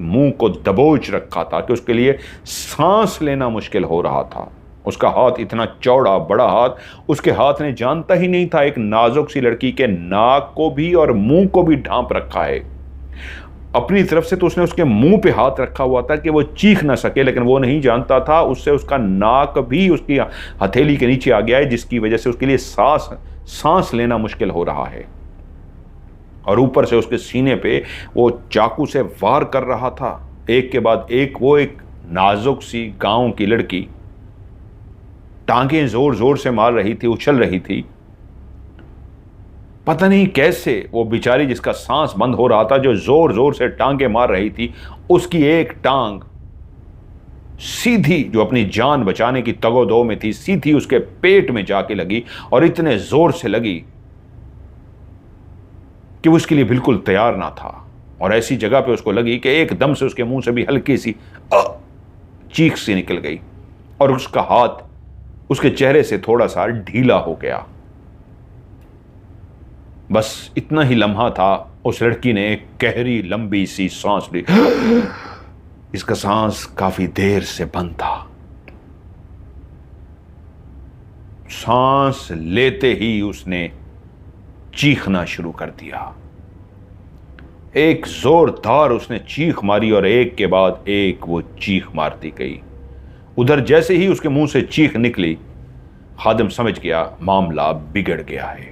मुंह को दबोच रखा था कि उसके लिए सांस लेना मुश्किल हो रहा था। उसका हाथ इतना चौड़ा बड़ा हाथ, उसके हाथ ने जानता ही नहीं था एक नाजुक सी लड़की के नाक को भी और मुंह को भी ढांप रखा है। अपनी तरफ से तो उसने उसके मुंह पे हाथ रखा हुआ था कि वो चीख ना सके, लेकिन वो नहीं जानता था उससे उसका नाक भी उसकी हथेली के नीचे आ गया है, जिसकी वजह से उसके लिए सांस लेना मुश्किल हो रहा है। और ऊपर से उसके सीने पे वो चाकू से वार कर रहा था, एक के बाद एक। वो एक नाजुक सी गांव की लड़की टांगें जोर जोर से मार रही थी, उछल रही थी। पता नहीं कैसे वो बेचारी जिसका सांस बंद हो रहा था, जो जोर जोर से टांगे मार रही थी, उसकी एक टांग सीधी, जो अपनी जान बचाने की तगोदो में थी, सीधी उसके पेट में जाके लगी, और इतने जोर से लगी कि वो उसके लिए बिल्कुल तैयार ना था। और ऐसी जगह पे उसको लगी कि एकदम से उसके मुंह से भी हल्की सी चीख सी निकल गई, और उसका हाथ उसके चेहरे से थोड़ा सा ढीला हो गया। बस इतना ही लम्हा था, उस लड़की ने एक गहरी लंबी सी सांस ली। इसका सांस काफी देर से बंद था। सांस लेते ही उसने चीखना शुरू कर दिया। एक जोरदार उसने चीख मारी, और एक के बाद एक वो चीख मारती गई। उधर जैसे ही उसके मुंह से चीख निकली, खादिम समझ गया मामला बिगड़ गया है।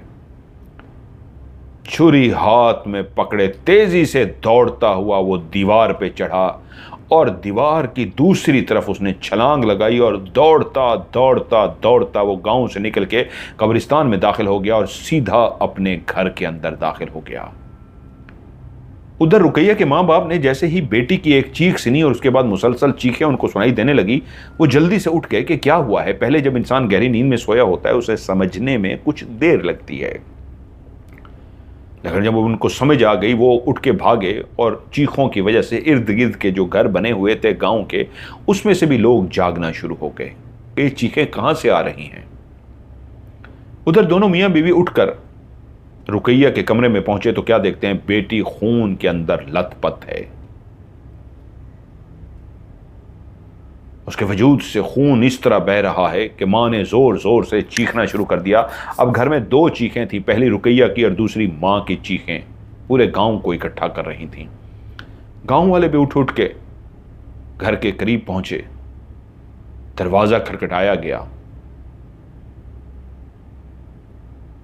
छुरी हाथ में पकड़े तेजी से दौड़ता हुआ वो दीवार पे चढ़ा, और दीवार की दूसरी तरफ उसने छलांग लगाई, और दौड़ता दौड़ता दौड़ता वो गांव से निकल के कब्रिस्तान में दाखिल हो गया, और सीधा अपने घर के अंदर दाखिल हो गया। उधर रुकैया के माँ बाप ने जैसे ही बेटी की एक चीख सुनी और उसके बाद मुसलसल चीखें उनको सुनाई देने लगी, वो जल्दी से उठ गए कि क्या हुआ है। पहले जब इंसान गहरी नींद में सोया होता है, उसे समझने में कुछ देर लगती है, लेकिन जब उनको समझ आ गई, वो उठ के भागे, और चीखों की वजह से इर्द गिर्द के जो घर बने हुए थे गांव के, उसमें से भी लोग जागना शुरू हो गए कि ये चीखें कहां से आ रही हैं। उधर दोनों मियां बीवी उठकर रुकैया के कमरे में पहुंचे तो क्या देखते हैं, बेटी खून के अंदर लथपथ है। उसके वजूद से खून इस तरह बह रहा है कि मां ने जोर जोर से चीखना शुरू कर दिया। अब घर में दो चीखें थी, पहली रुकैया की और दूसरी मां की चीखें पूरे गांव को इकट्ठा कर रही थीं। गांव वाले भी उठ उठ के घर के करीब पहुंचे। दरवाजा खटखटाया गया।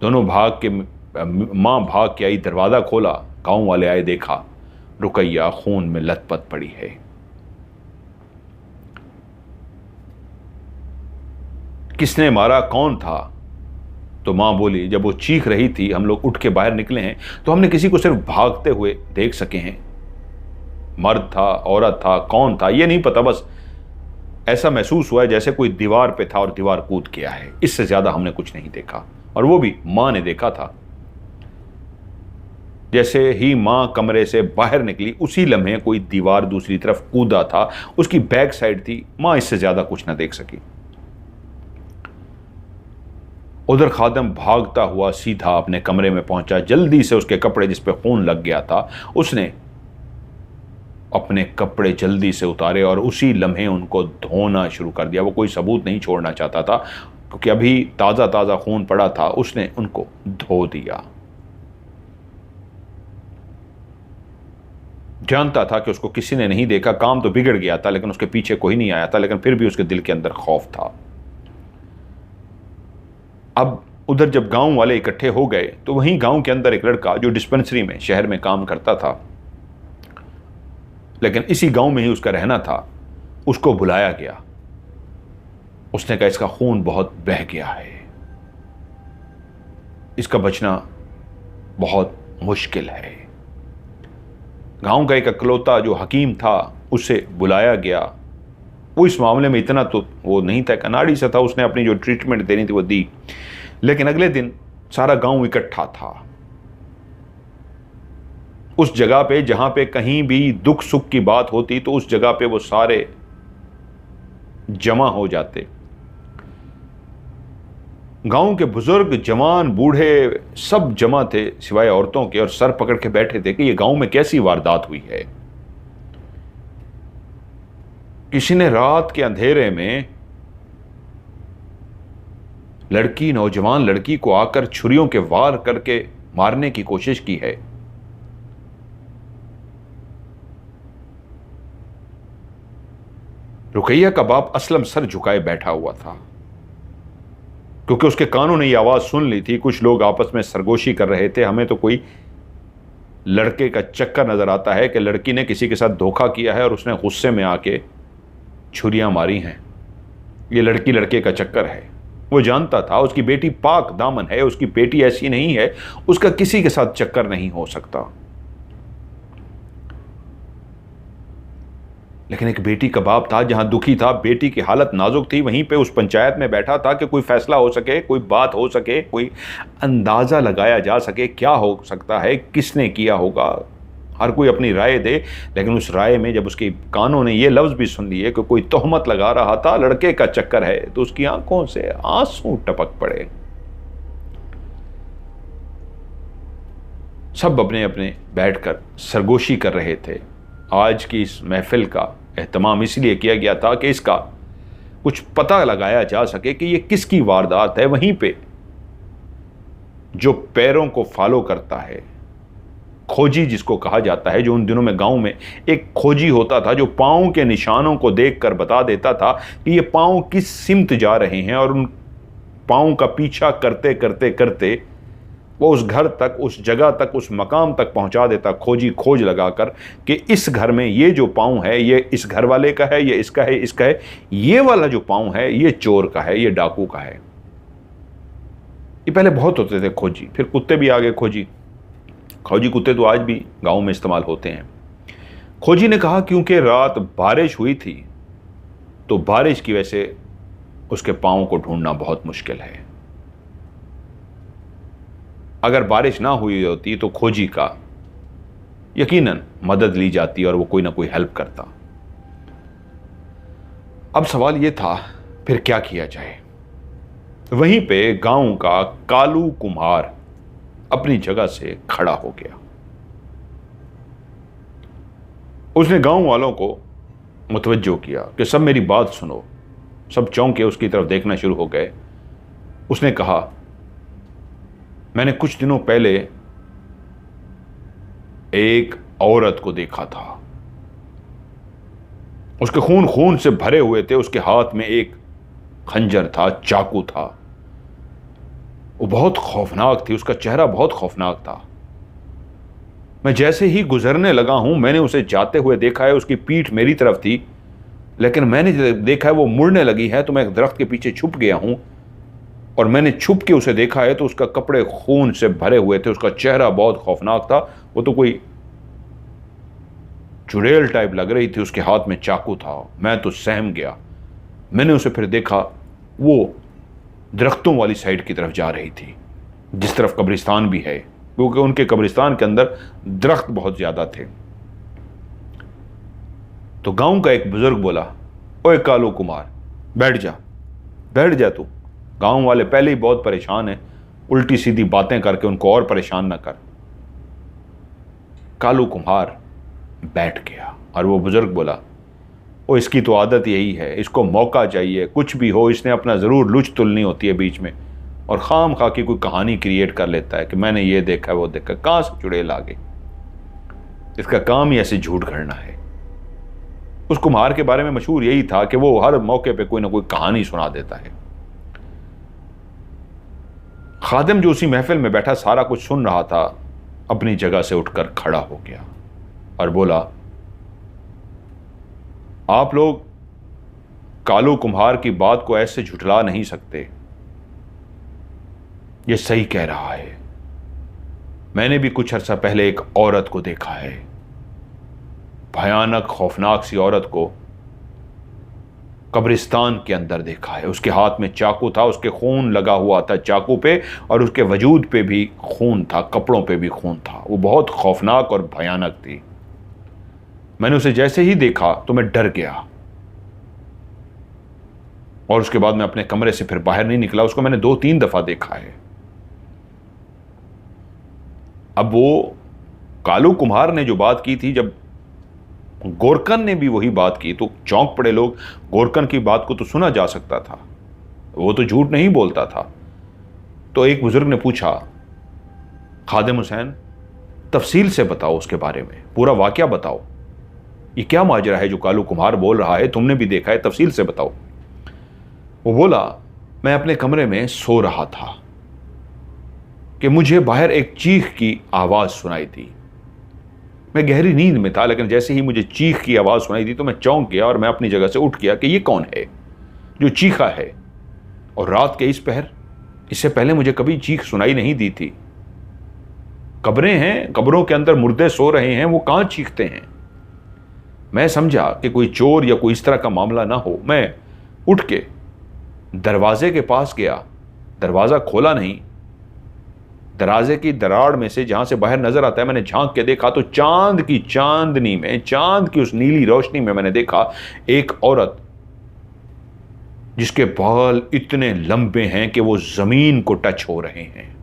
दोनों मां भाग के आई, दरवाजा खोला, गांव वाले आए, देखा रुकैया खून में लथपथ पड़ी है। किसने मारा, कौन था? तो मां बोली, जब वो चीख रही थी, हम लोग उठ के बाहर निकले हैं तो हमने किसी को सिर्फ भागते हुए देख सके हैं। मर्द था, औरत था, कौन था ये नहीं पता, बस ऐसा महसूस हुआ है जैसे कोई दीवार पे था और दीवार कूद गया है। इससे ज्यादा हमने कुछ नहीं देखा, और वो भी मां ने देखा था। जैसे ही मां कमरे से बाहर निकली, उसी लम्हे कोई दीवार दूसरी तरफ कूदा था, उसकी बैक साइड थी। मां इससे ज्यादा कुछ ना देख सकी। उधर खादिम भागता हुआ सीधा अपने कमरे में पहुंचा। जल्दी से उसके कपड़े जिस पे खून लग गया था, उसने अपने कपड़े जल्दी से उतारे और उसी लम्हे उनको धोना शुरू कर दिया। वो कोई सबूत नहीं छोड़ना चाहता था, क्योंकि अभी ताज़ा ताज़ा खून पड़ा था। उसने उनको धो दिया। जानता था कि उसको किसी ने नहीं देखा, काम तो बिगड़ गया था, लेकिन उसके पीछे कोई नहीं आया था, लेकिन फिर भी उसके दिल के अंदर खौफ था। अब उधर जब गांव वाले इकट्ठे हो गए तो वहीं गांव के अंदर एक लड़का जो डिस्पेंसरी में शहर में काम करता था, लेकिन इसी गांव में ही उसका रहना था, उसको बुलाया गया। उसने कहा, इसका खून बहुत बह गया है, इसका बचना बहुत मुश्किल है। गांव का एक अकलौता जो हकीम था, उसे बुलाया गया। वो इस मामले में इतना तो वो नहीं था, कनाड़ी सा था। उसने अपनी जो ट्रीटमेंट देनी थी वो दी, लेकिन अगले दिन सारा गांव इकट्ठा था उस जगह पे जहां पे कहीं भी दुख सुख की बात होती तो उस जगह पे वो सारे जमा हो जाते। गांव के बुजुर्ग, जवान, बूढ़े सब जमा थे सिवाय औरतों के, और सर पकड़ के बैठे थे कि ये गांव में कैसी वारदात हुई है। किसी ने रात के अंधेरे में नौजवान लड़की को आकर छुरियों के वार करके मारने की कोशिश की है। रुकैया का बाप असलम सर झुकाए बैठा हुआ था, क्योंकि उसके कानों ने यह आवाज सुन ली थी। कुछ लोग आपस में सरगोशी कर रहे थे। हमें तो कोई लड़के का चक्कर नजर आता है कि लड़की ने किसी के साथ धोखा किया है और उसने गुस्से में आके छुरियां मारी हैं। ये लड़की लड़के का चक्कर है। वो जानता था उसकी बेटी पाक दामन है, उसकी बेटी ऐसी नहीं है, उसका किसी के साथ चक्कर नहीं हो सकता। लेकिन एक बेटी का बाप था, जहां दुखी था, बेटी की हालत नाजुक थी, वहीं पे उस पंचायत में बैठा था कि कोई फैसला हो सके, कोई बात हो सके, कोई अंदाजा लगाया जा सके क्या हो सकता है, किसने किया होगा। हर कोई अपनी राय दे, लेकिन उस राय में जब उसके कानों ने ये लफ्ज भी सुन लिए कि कोई तोहमत लगा रहा था, लड़के का चक्कर है, तो उसकी आंखों से आंसू टपक पड़े। सब अपने अपने बैठकर सरगोशी कर रहे थे। आज की इस महफिल का एहतमाम इसलिए किया गया था कि इसका कुछ पता लगाया जा सके कि यह किसकी वारदात है। वहीं पे जो पैरों को फॉलो करता है, खोजी जिसको कहा जाता है, जो उन दिनों में गांव में एक खोजी होता था जो पांव के निशानों को देखकर बता देता था कि ये पांव किस सिमत जा रहे हैं, और उन पांव का पीछा करते करते करते वो उस घर तक, उस जगह तक, उस मकाम तक पहुंचा देता, खोजी खोज लगाकर कि इस घर में ये जो पांव है ये इस घर वाले का है, ये इसका है, इसका है, ये वाला जो पांव है ये चोर का है, ये डाकू का है। ये पहले बहुत होते थे खोजी। फिर कुत्ते भी आ गए खोजी कुत्ते तो आज भी गांव में इस्तेमाल होते हैं। खोजी ने कहा क्योंकि रात बारिश हुई थी तो बारिश की वजह से उसके पांव को ढूंढना बहुत मुश्किल है। अगर बारिश ना हुई होती तो खोजी का यकीनन मदद ली जाती और वो कोई ना कोई हेल्प करता। अब सवाल ये था फिर क्या किया जाए। वहीं पे गांव का कालू कुम्हार अपनी जगह से खड़ा हो गया। उसने गांव वालों को मुतवज्जो किया कि सब मेरी बात सुनो। सब चौंके उसकी तरफ देखना शुरू हो गए। उसने कहा, मैंने कुछ दिनों पहले एक औरत को देखा था। उसके खून खून से भरे हुए थे, उसके हाथ में एक खंजर था, चाकू था। वो बहुत खौफनाक थी, उसका चेहरा बहुत खौफनाक था। मैं जैसे ही गुजरने लगा हूं मैंने उसे जाते हुए देखा है। उसकी पीठ मेरी तरफ थी, लेकिन मैंने देखा है वो मुड़ने लगी है, तो मैं एक दरख्त के पीछे छुप गया हूं और मैंने छुप के उसे देखा है तो उसका कपड़े खून से भरे हुए थे, उसका चेहरा बहुत खौफनाक था। वो तो कोई चुड़ैल टाइप लग रही थी, उसके हाथ में चाकू था। मैं तो सहम गया। मैंने उसे फिर देखा, वो दरख्तों वाली साइड की तरफ जा रही थी, जिस तरफ कब्रिस्तान भी है, क्योंकि उनके कब्रिस्तान के अंदर दरख्त बहुत ज्यादा थे। तो गांव का एक बुजुर्ग बोला, ओए कालू कुमार, बैठ जा तू। गांव वाले पहले ही बहुत परेशान हैं, उल्टी सीधी बातें करके उनको और परेशान ना कर। कालू कुम्हार बैठ गया और वो बुजुर्ग बोला, ओ इसकी तो आदत यही है, इसको मौका चाहिए, कुछ भी हो इसने अपना जरूर लुच तुलनी होती है बीच में, और खाम खा की कोई कहानी क्रिएट कर लेता है कि मैंने ये देखा वो देखा। कहां से चुड़ैल आ गई? इसका काम ही ऐसे झूठ गढ़ना है। उस कुम्हार के बारे में मशहूर यही था कि वो हर मौके पे कोई ना कोई कहानी सुना देता है। खादिम जो उसी महफिल में बैठा सारा कुछ सुन रहा था, अपनी जगह से उठकर खड़ा हो गया और बोला, आप लोग कालू कुम्हार की बात को ऐसे झुठला नहीं सकते। ये सही कह रहा है। मैंने भी कुछ अर्सा पहले एक औरत को देखा है, भयानक खौफनाक सी औरत को कब्रिस्तान के अंदर देखा है। उसके हाथ में चाकू था, उसके खून लगा हुआ था चाकू पे, और उसके वजूद पे भी खून था, कपड़ों पे भी खून था। वो बहुत खौफनाक और भयानक थी। मैंने उसे जैसे ही देखा तो मैं डर गया, और उसके बाद मैं अपने कमरे से फिर बाहर नहीं निकला। उसको मैंने 2-3 दफा देखा है। अब वो कालू कुम्हार ने जो बात की थी, जब गोरकन ने भी वही बात की तो चौंक पड़े लोग। गोरकन की बात को तो सुना जा सकता था, वो तो झूठ नहीं बोलता था। तो एक बुजुर्ग ने पूछा, खादिम हुसैन तफसील से बताओ, उसके बारे में पूरा वाकया बताओ। ये क्या माजरा है जो कालू कुम्हार बोल रहा है, तुमने भी देखा है, तफसील से बताओ। वो बोला, मैं अपने कमरे में सो रहा था कि मुझे बाहर एक चीख की आवाज सुनाई दी। मैं गहरी नींद में था, लेकिन जैसे ही मुझे चीख की आवाज सुनाई दी तो मैं चौंक गया और मैं अपनी जगह से उठ गया कि ये कौन है जो चीखा है, और रात के इस पहर। इससे पहले मुझे कभी चीख सुनाई नहीं दी थी। कब्रें हैं, कब्रों के अंदर मुर्दे सो रहे हैं, वो कहां चीखते हैं। मैं समझा कि कोई चोर या कोई इस तरह का मामला ना हो। मैं उठ के दरवाजे के पास गया, दरवाजा खोला नहीं। दरवाजे की दरार में से, जहां से बाहर नजर आता है, मैंने झांक के देखा तो चांद की चांदनी में, चांद की उस नीली रोशनी में मैंने देखा एक औरत जिसके बाल इतने लंबे हैं कि वो जमीन को टच हो रहे हैं।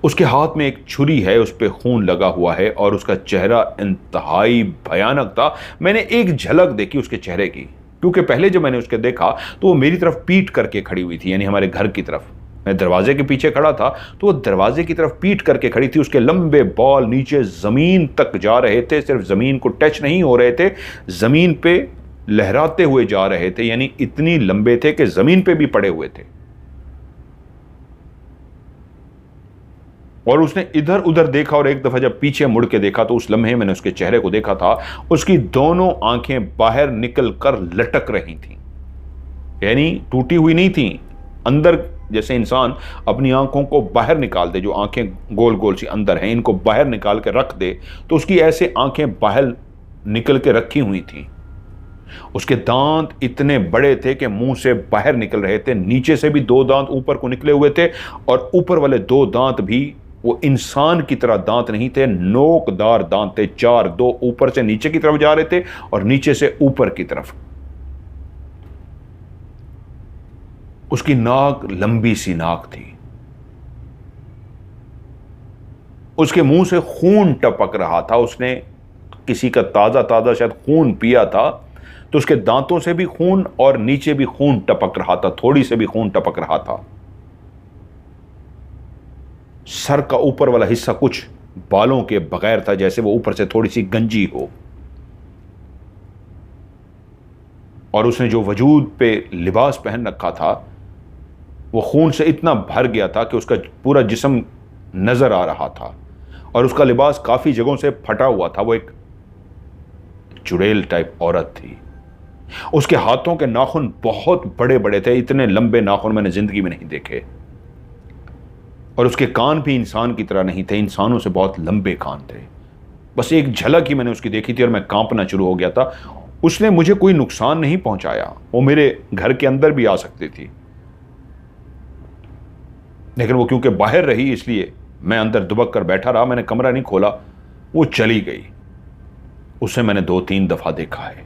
उसके हाथ में एक छुरी है, उस पर खून लगा हुआ है और उसका चेहरा इंतहाई भयानक था। मैंने एक झलक देखी उसके चेहरे की, क्योंकि पहले जब मैंने उसके देखा तो वो मेरी तरफ पीठ करके खड़ी हुई थी, यानी हमारे घर की तरफ। मैं दरवाजे के पीछे खड़ा था तो वो दरवाजे की तरफ पीठ करके खड़ी थी। उसके लंबे बाल नीचे जमीन तक जा रहे थे, सिर्फ जमीन को टच नहीं हो रहे थे, जमीन पे लहराते हुए जा रहे थे, यानी इतनी लंबे थे कि जमीन पे भी पड़े हुए थे। और उसने इधर उधर देखा और एक दफा जब पीछे मुड़ के देखा तो उस लम्हे मैंने उसके चेहरे को देखा था, उसकी दोनों आंखें बाहर निकल कर लटक रही थी, यानी टूटी हुई नहीं थी। अंदर जैसे इंसान अपनी आंखों को बाहर निकाल दे, जो आंखें गोल गोल सी अंदर हैं, इनको बाहर निकाल के रख दे, तो उसकी ऐसे आंखें बाहर निकल के रखी हुई थी। उसके दांत इतने बड़े थे कि मुंह से बाहर निकल रहे थे, नीचे से भी 2 दांत ऊपर को निकले हुए थे, और ऊपर वाले 2 दांत भी वो इंसान की तरह दांत नहीं थे, नोकदार दांत थे। 4, 2 ऊपर से नीचे की तरफ जा रहे थे और नीचे से ऊपर की तरफ। उसकी नाक लंबी सी नाक थी। उसके मुंह से खून टपक रहा था। उसने किसी का ताजा ताजा शायद खून पिया था, तो उसके दांतों से भी खून और नीचे भी खून टपक रहा था, थोड़ी से भी खून टपक रहा था। सर का ऊपर वाला हिस्सा कुछ बालों के बगैर था, जैसे वो ऊपर से थोड़ी सी गंजी हो। और उसने जो वजूद पे लिबास पहन रखा था वो खून से इतना भर गया था कि उसका पूरा जिस्म नजर आ रहा था, और उसका लिबास काफी जगहों से फटा हुआ था। वो एक चुड़ैल टाइप औरत थी। उसके हाथों के नाखून बहुत बड़े बड़े थे, इतने लंबे नाखून मैंने जिंदगी में नहीं देखे। और उसके कान भी इंसान की तरह नहीं थे, इंसानों से बहुत लंबे कान थे। बस एक झलक ही मैंने उसकी देखी थी और मैं कांपना शुरू हो गया था। उसने मुझे कोई नुकसान नहीं पहुंचाया, वो मेरे घर के अंदर भी आ सकती थी, लेकिन वो क्योंकि बाहर रही इसलिए मैं अंदर दुबक कर बैठा रहा। मैंने कमरा नहीं खोला, वो चली गई। उसे मैंने 2-3 दफा देखा है।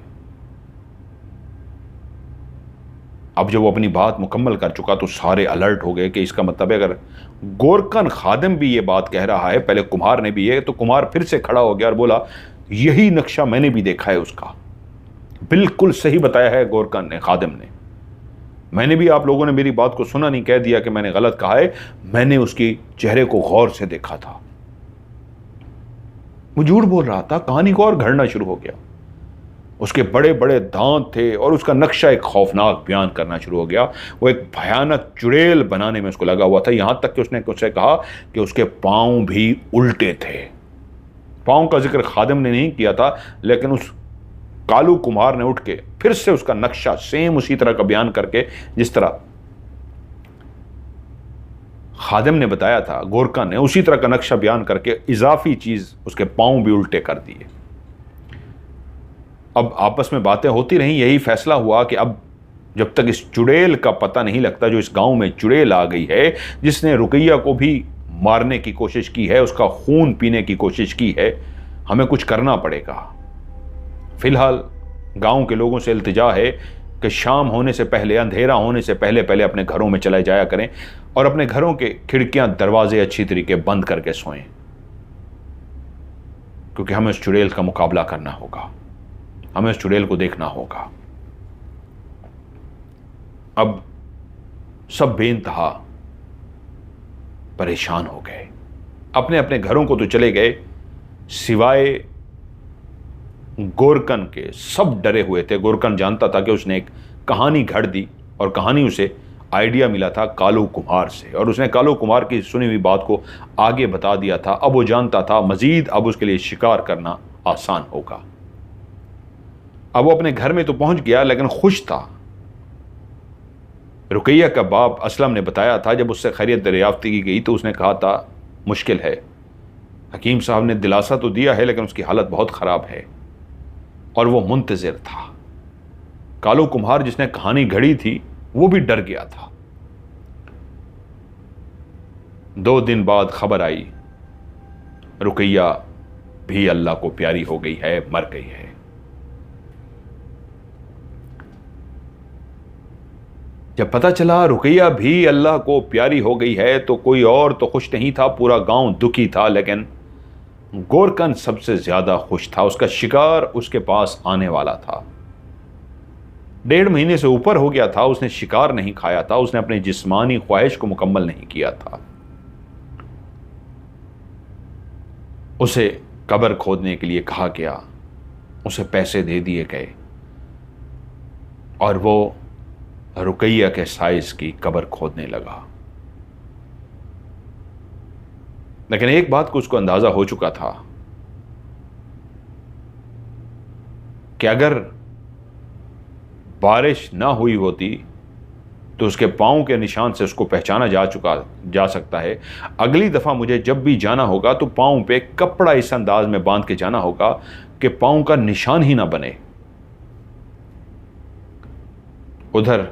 अब जब वो अपनी बात मुकम्मल कर चुका तो सारे अलर्ट हो गए कि इसका मतलब है अगर गोरकन खादिम भी ये बात कह रहा है, पहले कुम्हार ने भी, ये तो कुम्हार फिर से खड़ा हो गया और बोला, यही नक्शा मैंने भी देखा है उसका, बिल्कुल सही बताया है गोरकन ने, खादिम ने। मैंने भी, आप लोगों ने मेरी बात को सुना नहीं, कह दिया कि मैंने गलत कहा है। मैंने उसके चेहरे को गौर से देखा था। वो झूठ बोल रहा था। कहानी को और घड़ना शुरू हो गया। उसके बड़े बड़े दांत थे और उसका नक्शा एक खौफनाक बयान करना शुरू हो गया। वो एक भयानक चुड़ैल बनाने में उसको लगा हुआ था, यहां तक कि उसने उससे कहा कि उसके पांव भी उल्टे थे। पांव का जिक्र खादिम ने नहीं किया था, लेकिन उस कालू कुम्हार ने उठ के फिर से उसका नक्शा सेम उसी तरह का बयान करके, जिस तरह खादिम ने बताया था, गोरकन ने उसी तरह का नक्शा बयान करके इजाफी चीज, उसके पांव भी उल्टे कर दिए। अब आपस में बातें होती रहीं, यही फैसला हुआ कि अब जब तक इस चुड़ैल का पता नहीं लगता, जो इस गांव में चुड़ैल आ गई है, जिसने रुकैया को भी मारने की कोशिश की है, उसका खून पीने की कोशिश की है, हमें कुछ करना पड़ेगा। फिलहाल गांव के लोगों से इल्तिजा है कि शाम होने से पहले, अंधेरा होने से पहले पहले अपने घरों में चले जाया करें और अपने घरों के खिड़कियां दरवाजे अच्छी तरीके बंद करके सोएं, क्योंकि हमें उस चुड़ैल का मुकाबला करना होगा, हमें उस चुड़ैल को देखना होगा। अब सब बेइंतहा परेशान हो गए, अपने अपने घरों को तो चले गए, सिवाय गोरकन के सब डरे हुए थे। गोरकन जानता था कि उसने एक कहानी घड़ दी और कहानी उसे आइडिया मिला था कालू कुमार से, और उसने कालू कुमार की सुनी हुई बात को आगे बता दिया था। अब वो जानता था मजीद अब उसके लिए शिकार करना आसान होगा। अब वो अपने घर में तो पहुंच गया लेकिन खुश था। रुकैया का बाप असलम ने बताया था, जब उससे खैरियत दरियाफ्त की गई तो उसने कहा था मुश्किल है, हकीम साहब ने दिलासा तो दिया है लेकिन उसकी हालत बहुत ख़राब है। और वो मुंतज़िर था। कालू कुम्हार जिसने कहानी घड़ी थी वो भी डर गया था। 2 दिन बाद खबर आई, रुकैया भी अल्लाह को प्यारी हो गई है, मर गई है। जब पता चला रुकैया भी अल्लाह को प्यारी हो गई है तो कोई और तो खुश नहीं था, पूरा गांव दुखी था। लेकिन गोरकन सबसे ज्यादा खुश था। उसका शिकार उसके पास आने वाला था। 1.5 महीने से ऊपर हो गया था, उसने शिकार नहीं खाया था, उसने अपनी जिस्मानी ख्वाहिश को मुकम्मल नहीं किया था। उसे कब्र खोदने के लिए कहा गया, उसे पैसे दे दिए गए और वो रुकैया के साइज की कब्र खोदने लगा। लेकिन एक बात को उसको अंदाजा हो चुका था कि अगर बारिश ना हुई होती तो उसके पांव के निशान से उसको पहचाना जा सकता है। अगली दफा मुझे जब भी जाना होगा तो पांव पे कपड़ा इस अंदाज में बांध के जाना होगा कि पांव का निशान ही ना बने। उधर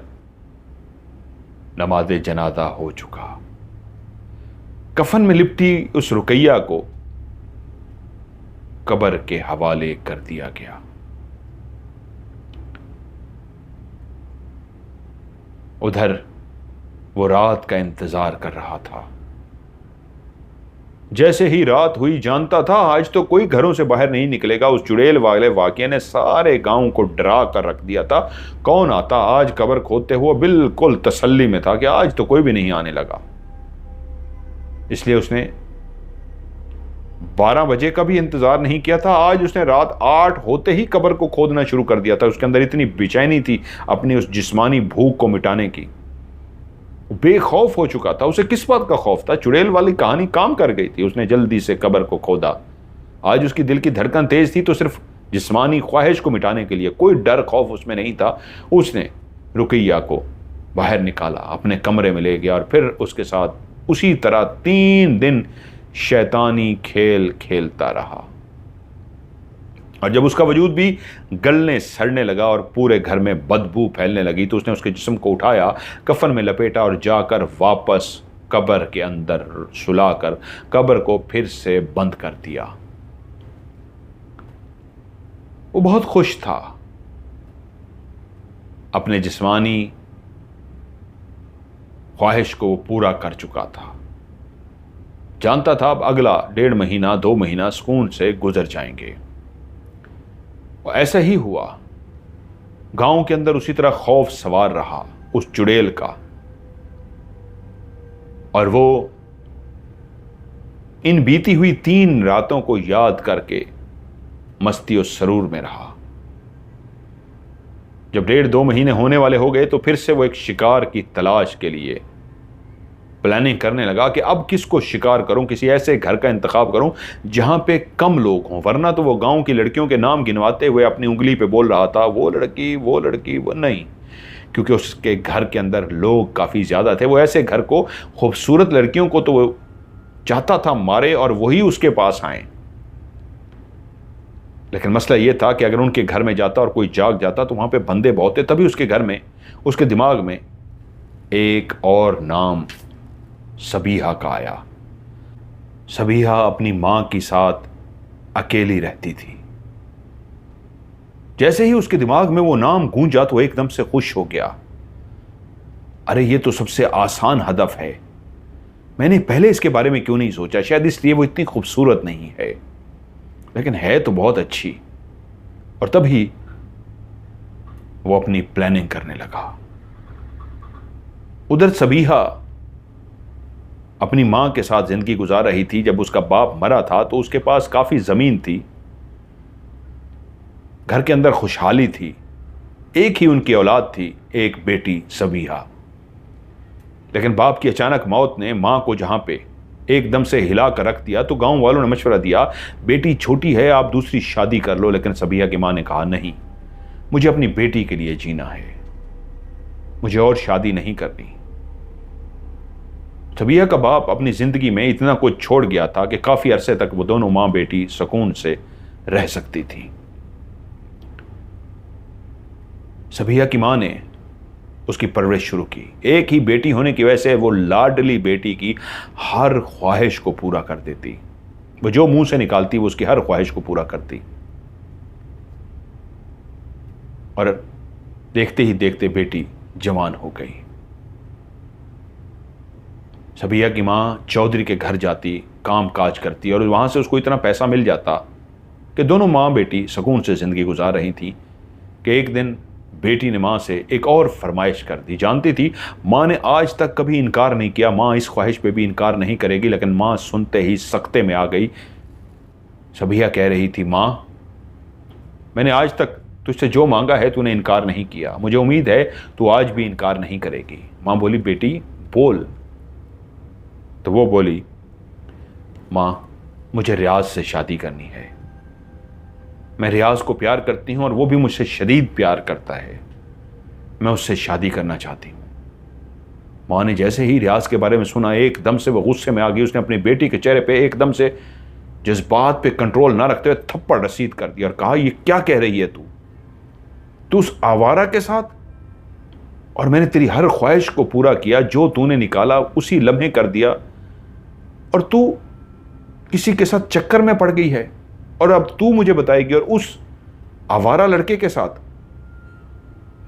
नमाज़े जनाजा हो चुका। कफन में लिपटी उस रुकैया को कब्र के हवाले कर दिया गया। उधर वो रात का इंतजार कर रहा था। जैसे ही रात हुई जानता था आज तो कोई घरों से बाहर नहीं निकलेगा। उस चुड़ैल वाले वाकये ने सारे गांव को डरा कर रख दिया था। कौन आता आज कब्र खोदते हुए बिल्कुल तसल्ली में था कि आज तो कोई भी नहीं आने लगा। इसलिए उसने 12 बजे का भी इंतजार नहीं किया था। आज उसने रात 8 होते ही कब्र को खोदना शुरू कर दिया था। उसके अंदर इतनी बेचैनी थी अपनी उस जिस्मानी भूख को मिटाने की। बेखौफ हो चुका था। उसे किस बात का खौफ था? चुड़ैल वाली कहानी काम कर गई थी। उसने जल्दी से कब्र को खोदा। आज उसकी दिल की धड़कन तेज थी तो सिर्फ जिस्मानी ख्वाहिश को मिटाने के लिए, कोई डर खौफ उसमें नहीं था। उसने रुकैया को बाहर निकाला, अपने कमरे में ले गया और फिर उसके साथ उसी तरह 3 दिन शैतानी खेल खेलता रहा। और जब उसका वजूद भी गलने सड़ने लगा और पूरे घर में बदबू फैलने लगी तो उसने उसके जिस्म को उठाया, कफन में लपेटा और जाकर वापस कब्र के अंदर सुलाकर कब्र को फिर से बंद कर दिया। वो बहुत खुश था। अपने जिस्मानी ख्वाहिश को पूरा कर चुका था। जानता था अब अगला 1.5 महीना 2 महीना सुकून से गुजर जाएंगे। और ऐसा ही हुआ। गांव के अंदर उसी तरह खौफ सवार रहा उस चुड़ैल का, और वो इन बीती हुई 3 रातों को याद करके मस्ती और सरूर में रहा। जब 1.5-2 महीने होने वाले हो गए तो फिर से वो एक शिकार की तलाश के लिए प्लानिंग करने लगा कि अब किसको शिकार करूं, किसी ऐसे घर का इंतखाब करूं जहां पे कम लोग हों। वरना तो वो गांव की लड़कियों के नाम गिनवाते हुए अपनी उंगली पे बोल रहा था वो लड़की वो नहीं, क्योंकि उसके घर के अंदर लोग काफ़ी ज़्यादा थे। वो ऐसे घर को, खूबसूरत लड़कियों को तो वो चाहता था मारे और वही उसके पास आए। लेकिन मसला ये था कि अगर उनके घर में जाता और कोई जाग जाता तो वहाँ पे बंदे बहुत थे। तभी उसके घर में, उसके दिमाग में एक और नाम सबीहा का आया। सबीहा अपनी मां के साथ अकेली रहती थी। जैसे ही उसके दिमाग में वो नाम गूंजा तो एकदम से खुश हो गया। अरे ये तो सबसे आसान हदफ है, मैंने पहले इसके बारे में क्यों नहीं सोचा? शायद इसलिए वो इतनी खूबसूरत नहीं है, लेकिन है तो बहुत अच्छी। और तभी वो अपनी प्लानिंग करने लगा। उधर सबीहा अपनी मां के साथ जिंदगी गुजार रही थी। जब उसका बाप मरा था तो उसके पास काफी जमीन थी। घर के अंदर खुशहाली थी। एक ही उनकी औलाद थी, एक बेटी सबीहा। लेकिन बाप की अचानक मौत ने मां को जहां पे एकदम से हिला कर रख दिया, तो गांव वालों ने मशवरा दिया, बेटी छोटी है, आप दूसरी शादी कर लो। लेकिन सबीहा की मां ने कहा, नहीं, मुझे अपनी बेटी के लिए जीना है, मुझे और शादी नहीं करनी। सबीहा का बाप अपनी जिंदगी में इतना कुछ छोड़ गया था कि काफी अरसे तक वो दोनों मां बेटी सुकून से रह सकती थी। सबीहा की मां ने उसकी परवरिश शुरू की। एक ही बेटी होने की वजह से वो लाडली बेटी की हर ख्वाहिश को पूरा कर देती। वो जो मुंह से निकालती वो उसकी हर ख्वाहिश को पूरा करती। और देखते ही देखते बेटी जवान हो गई। सबीहा की मां चौधरी के घर जाती, काम काज करती, और वहां से उसको इतना पैसा मिल जाता कि दोनों मां बेटी सुकून से जिंदगी गुजार रही थी कि एक दिन बेटी ने मां से एक और फरमाइश कर दी। जानती थी मां ने आज तक कभी इनकार नहीं किया, मां इस ख्वाहिश पे भी इनकार नहीं करेगी, लेकिन मां सुनते ही सख्ते में आ गई। सबीहा कह रही थी, मां, मैंने आज तक तुझसे जो मांगा है तूने इनकार नहीं किया, मुझे उम्मीद है तू आज भी इनकार नहीं करेगी। मां बोली, बेटी बोल। तो वो बोली, मां, मुझे रियाज से शादी करनी है। मैं रियाज को प्यार करती हूं और वो भी मुझसे शदीद प्यार करता है। मैं उससे शादी करना चाहती हूं। मां ने जैसे ही रियाज के बारे में सुना, एकदम से वो गुस्से में आ गई। उसने अपनी बेटी के चेहरे पे एकदम से जज्बात पे कंट्रोल ना रखते हुए थप्पड़ रसीद कर दिया और कहा, ये क्या कह रही है तू उस आवारा के साथ? और मैंने तेरी हर ख्वाहिश को पूरा किया, जो तूने निकाला उसी लम्हे कर दिया, और तू किसी के साथ चक्कर में पड़ गई है, और अब तू मुझे बताएगी और उस आवारा लड़के के साथ?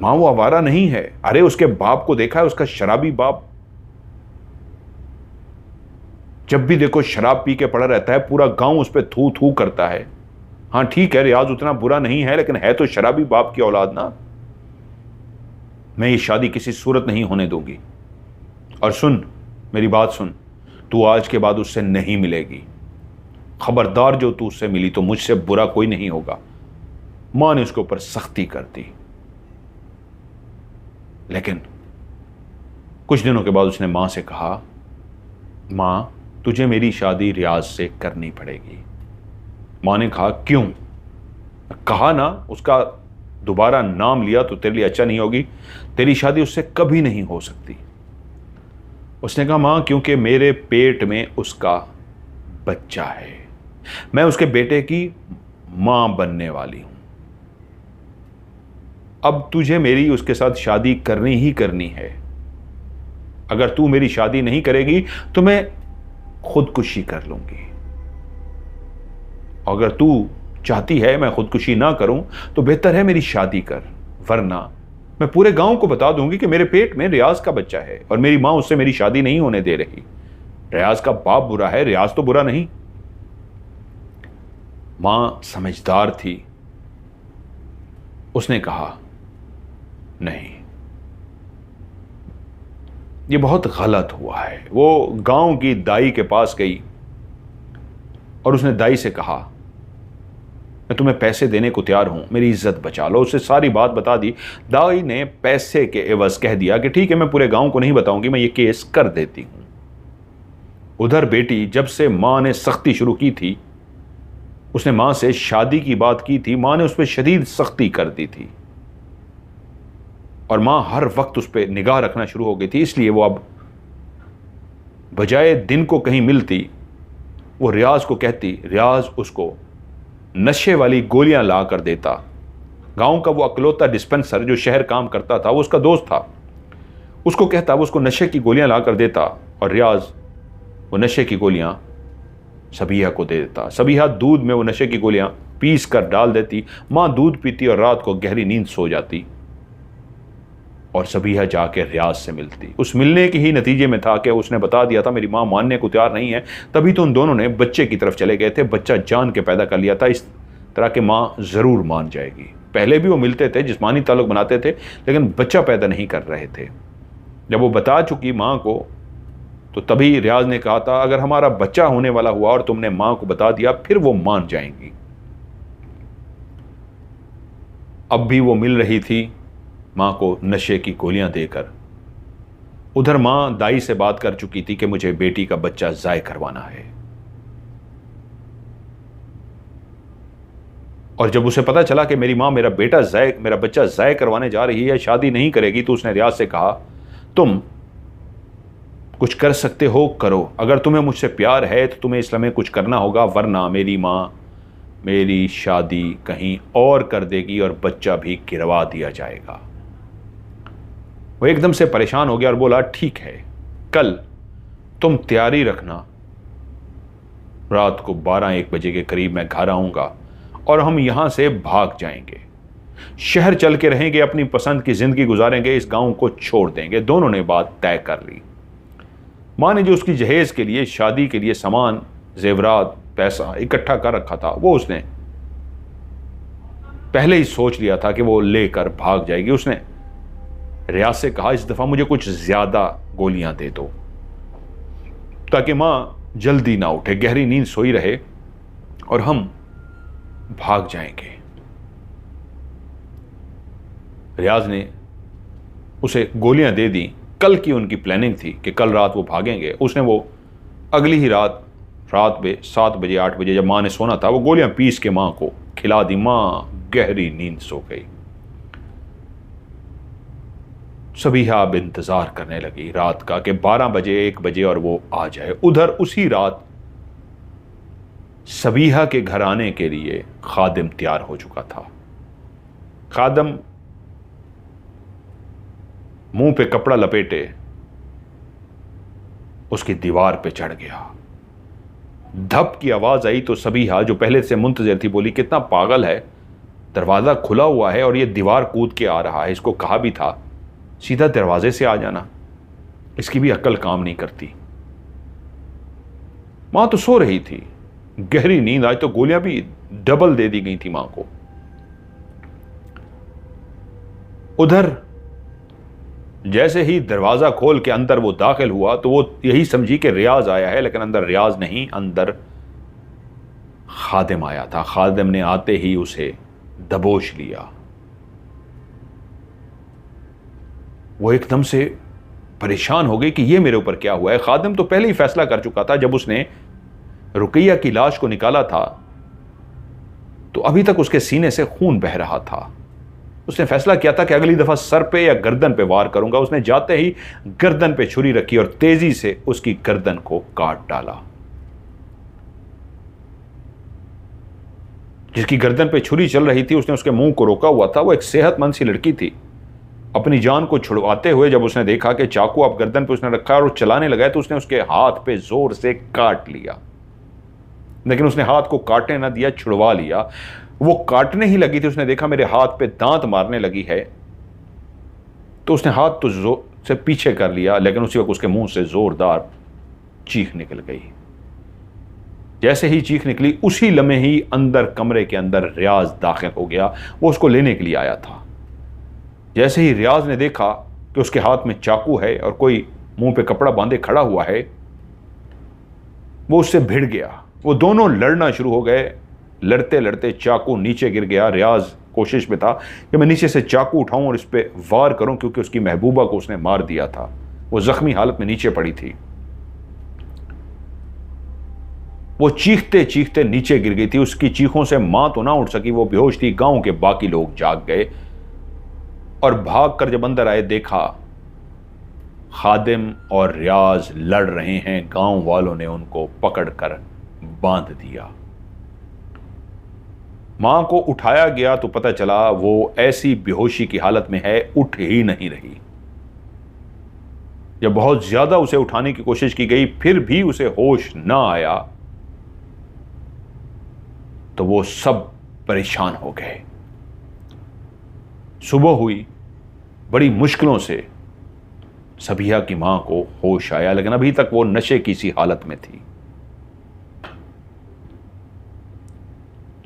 मां, वो आवारा नहीं है। अरे उसके बाप को देखा है, उसका शराबी बाप, जब भी देखो शराब पी के पड़ा रहता है, पूरा गांव उस पर थू थू करता है। हाँ ठीक है, रियाज उतना बुरा नहीं है, लेकिन है तो शराबी बाप की औलाद ना। मैं ये शादी किसी सूरत नहीं होने दूंगी। और सुन, मेरी बात सुन, तू आज के बाद उससे नहीं मिलेगी। खबरदार, जो तू उससे मिली तो मुझसे बुरा कोई नहीं होगा। मां ने उसके ऊपर सख्ती कर दी। लेकिन कुछ दिनों के बाद उसने मां से कहा, मां, तुझे मेरी शादी रियाज से करनी पड़ेगी। मां ने कहा, क्यों? कहा ना, उसका दोबारा नाम लिया तो तेरे लिए अच्छा नहीं होगी, तेरी शादी उससे कभी नहीं हो सकती। उसने कहा, मां, क्योंकि मेरे पेट में उसका बच्चा है, मैं उसके बेटे की मां बनने वाली हूं। अब तुझे मेरी उसके साथ शादी करनी ही करनी है। अगर तू मेरी शादी नहीं करेगी तो मैं खुदकुशी कर लूंगी। अगर तू चाहती है मैं खुदकुशी ना करूं तो बेहतर है मेरी शादी कर, वरना मैं पूरे गांव को बता दूंगी कि मेरे पेट में रियाज का बच्चा है और मेरी मां उससे मेरी शादी नहीं होने दे रही। रियाज का बाप बुरा है, रियाज तो बुरा नहीं। मां समझदार थी। उसने कहा, नहीं, ये बहुत गलत हुआ है। वो गांव की दाई के पास गई और उसने दाई से कहा, मैं तुम्हें पैसे देने को तैयार हूं, मेरी इज्जत बचा लो। उसे सारी बात बता दी। दाई ने पैसे के एवज कह दिया कि ठीक है, मैं पूरे गांव को नहीं बताऊंगी, मैं ये केस कर देती हूं। उधर बेटी, जब से मां ने सख्ती शुरू की थी, उसने मां से शादी की बात की थी, मां ने उस पर शदीद सख्ती कर दी थी और मां हर वक्त उस पर निगाह रखना शुरू हो गई थी। इसलिए वो अब बजाय दिन को कहीं मिलती, वो रियाज को कहती, रियाज उसको नशे वाली गोलियां ला कर देता। गांव का वो अकलौता डिस्पेंसर जो शहर काम करता था, वो उसका दोस्त था, उसको कहता, वो उसको नशे की गोलियां ला कर देता और रियाज वो नशे की गोलियां सबीहा को दे देता। सबीहा दूध में वो नशे की गोलियां पीस कर डाल देती। मां दूध पीती और रात को गहरी नींद सो जाती और सबीहा जाके रियाज से मिलती। उस मिलने के ही नतीजे में था कि उसने बता दिया था मेरी मां मानने को तैयार नहीं है। तभी तो उन दोनों ने बच्चे की तरफ चले गए थे। बच्चा जान के पैदा कर लिया था, इस तरह के मां जरूर मान जाएगी। पहले भी वो मिलते थे, जिस्मानी ताल्लुक बनाते थे, लेकिन बच्चा पैदा नहीं कर रहे थे। जब वो बता चुकी मां को, तो तभी रियाज ने कहा था, अगर हमारा बच्चा होने वाला हुआ और तुमने मां को बता दिया, फिर वो मान जाएंगी। अब भी वो मिल रही थी माँ को नशे की गोलियां देकर। उधर माँ दाई से बात कर चुकी थी कि मुझे बेटी का बच्चा ज़ाय करवाना है। और जब उसे पता चला कि मेरी माँ मेरा बच्चा ज़ाय करवाने जा रही है, शादी नहीं करेगी, तो उसने रियाज से कहा, तुम कुछ कर सकते हो करो, अगर तुम्हें मुझसे प्यार है तो तुम्हें इस लम्हे कुछ करना होगा, वरना मेरी माँ मेरी शादी कहीं और कर देगी और बच्चा भी गिरवा दिया जाएगा। वो एकदम से परेशान हो गया और बोला, ठीक है, कल तुम तैयारी रखना, रात को 12-1 बजे के करीब मैं घर आऊंगा और हम यहां से भाग जाएंगे, शहर चल के रहेंगे, अपनी पसंद की जिंदगी गुजारेंगे, इस गांव को छोड़ देंगे। दोनों ने बात तय कर ली। मां ने जो उसकी जहेज के लिए, शादी के लिए सामान, जेवरात, पैसा इकट्ठा कर रखा था, वो उसने पहले ही सोच लिया था कि वो लेकर भाग जाएगी। उसने रियाज से कहा, इस दफा मुझे कुछ ज्यादा गोलियां दे दो ताकि मां जल्दी ना उठे, गहरी नींद सोई रहे और हम भाग जाएंगे। रियाज ने उसे गोलियां दे दी। कल की उनकी प्लानिंग थी कि कल रात वो भागेंगे। उसने वो अगली ही रात में 7 बजे 8 बजे जब मां ने सोना था, वो गोलियां पीस के मां को खिला दी। मां गहरी नींद सो गई। सबीहा अब इंतजार करने लगी रात का कि 12 बजे 1 बजे और वो आ जाए। उधर उसी रात सबीहा के घर आने के लिए खादिम तैयार हो चुका था। खादिम मुंह पे कपड़ा लपेटे उसकी दीवार पे चढ़ गया। धप की आवाज आई तो सबीहा, जो पहले से मुंतजर थी, बोली, कितना पागल है, दरवाजा खुला हुआ है और ये दीवार कूद के आ रहा है, इसको कहा भी था सीधा दरवाजे से आ जाना, इसकी भी अक्ल काम नहीं करती। मां तो सो रही थी, गहरी नींद, आज तो गोलियां भी डबल दे दी गई थी मां को। उधर जैसे ही दरवाजा खोल के अंदर वो दाखिल हुआ तो वो यही समझी कि रियाज आया है, लेकिन अंदर रियाज नहीं, अंदर खादिम आया था। खादिम ने आते ही उसे दबोच लिया। वो एकदम से परेशान हो गई कि ये मेरे ऊपर क्या हुआ है। खादिम तो पहले ही फैसला कर चुका था, जब उसने रुकैया की लाश को निकाला था तो अभी तक उसके सीने से खून बह रहा था। उसने फैसला किया था कि अगली दफा सर पे या गर्दन पे वार करूंगा। उसने जाते ही गर्दन पे छुरी रखी और तेजी से उसकी गर्दन को काट डाला। जिसकी गर्दन पे छुरी चल रही थी, उसने उसके मुंह को रोका हुआ था। वो एक सेहतमंद सी लड़की थी। अपनी जान को छुड़वाते हुए जब उसने देखा कि चाकू अब गर्दन पे उसने रखा और वो चलाने लगा, तो उसने उसके हाथ पे जोर से काट लिया। लेकिन उसने हाथ को काटने ना दिया, छुड़वा लिया। वो काटने ही लगी थी, उसने देखा मेरे हाथ पे दांत मारने लगी है, तो उसने हाथ तो जोर से पीछे कर लिया, लेकिन उसी वक्त उसके मुंह से जोरदार चीख निकल गई। जैसे ही चीख निकली, उसी लम्हे ही अंदर कमरे के अंदर रियाज दाखिल हो गया। वो उसको लेने के लिए आया था। जैसे ही रियाज ने देखा कि उसके हाथ में चाकू है और कोई मुंह पे कपड़ा बांधे खड़ा हुआ है, वो उससे भिड़ गया। वो दोनों लड़ना शुरू हो गए। लड़ते लड़ते चाकू नीचे गिर गया। रियाज कोशिश में था कि मैं नीचे से चाकू उठाऊं और इस पे वार करूं, क्योंकि उसकी महबूबा को उसने मार दिया था। वो जख्मी हालत में नीचे पड़ी थी। वो चीखते चीखते नीचे गिर गई थी। उसकी चीखों से मां तो ना उठ सकी, वो बेहोश थी। गांव के बाकी लोग जाग गए और भागकर जब अंदर आए, देखा खादिम और रियाज लड़ रहे हैं। गांव वालों ने उनको पकड़कर बांध दिया। मां को उठाया गया तो पता चला वो ऐसी बेहोशी की हालत में है, उठ ही नहीं रही। जब बहुत ज्यादा उसे उठाने की कोशिश की गई, फिर भी उसे होश ना आया, तो वो सब परेशान हो गए। सुबह हुई, बड़ी मुश्किलों से सबीहा की मां को होश आया, लेकिन अभी तक वो नशे की सी हालत में थी।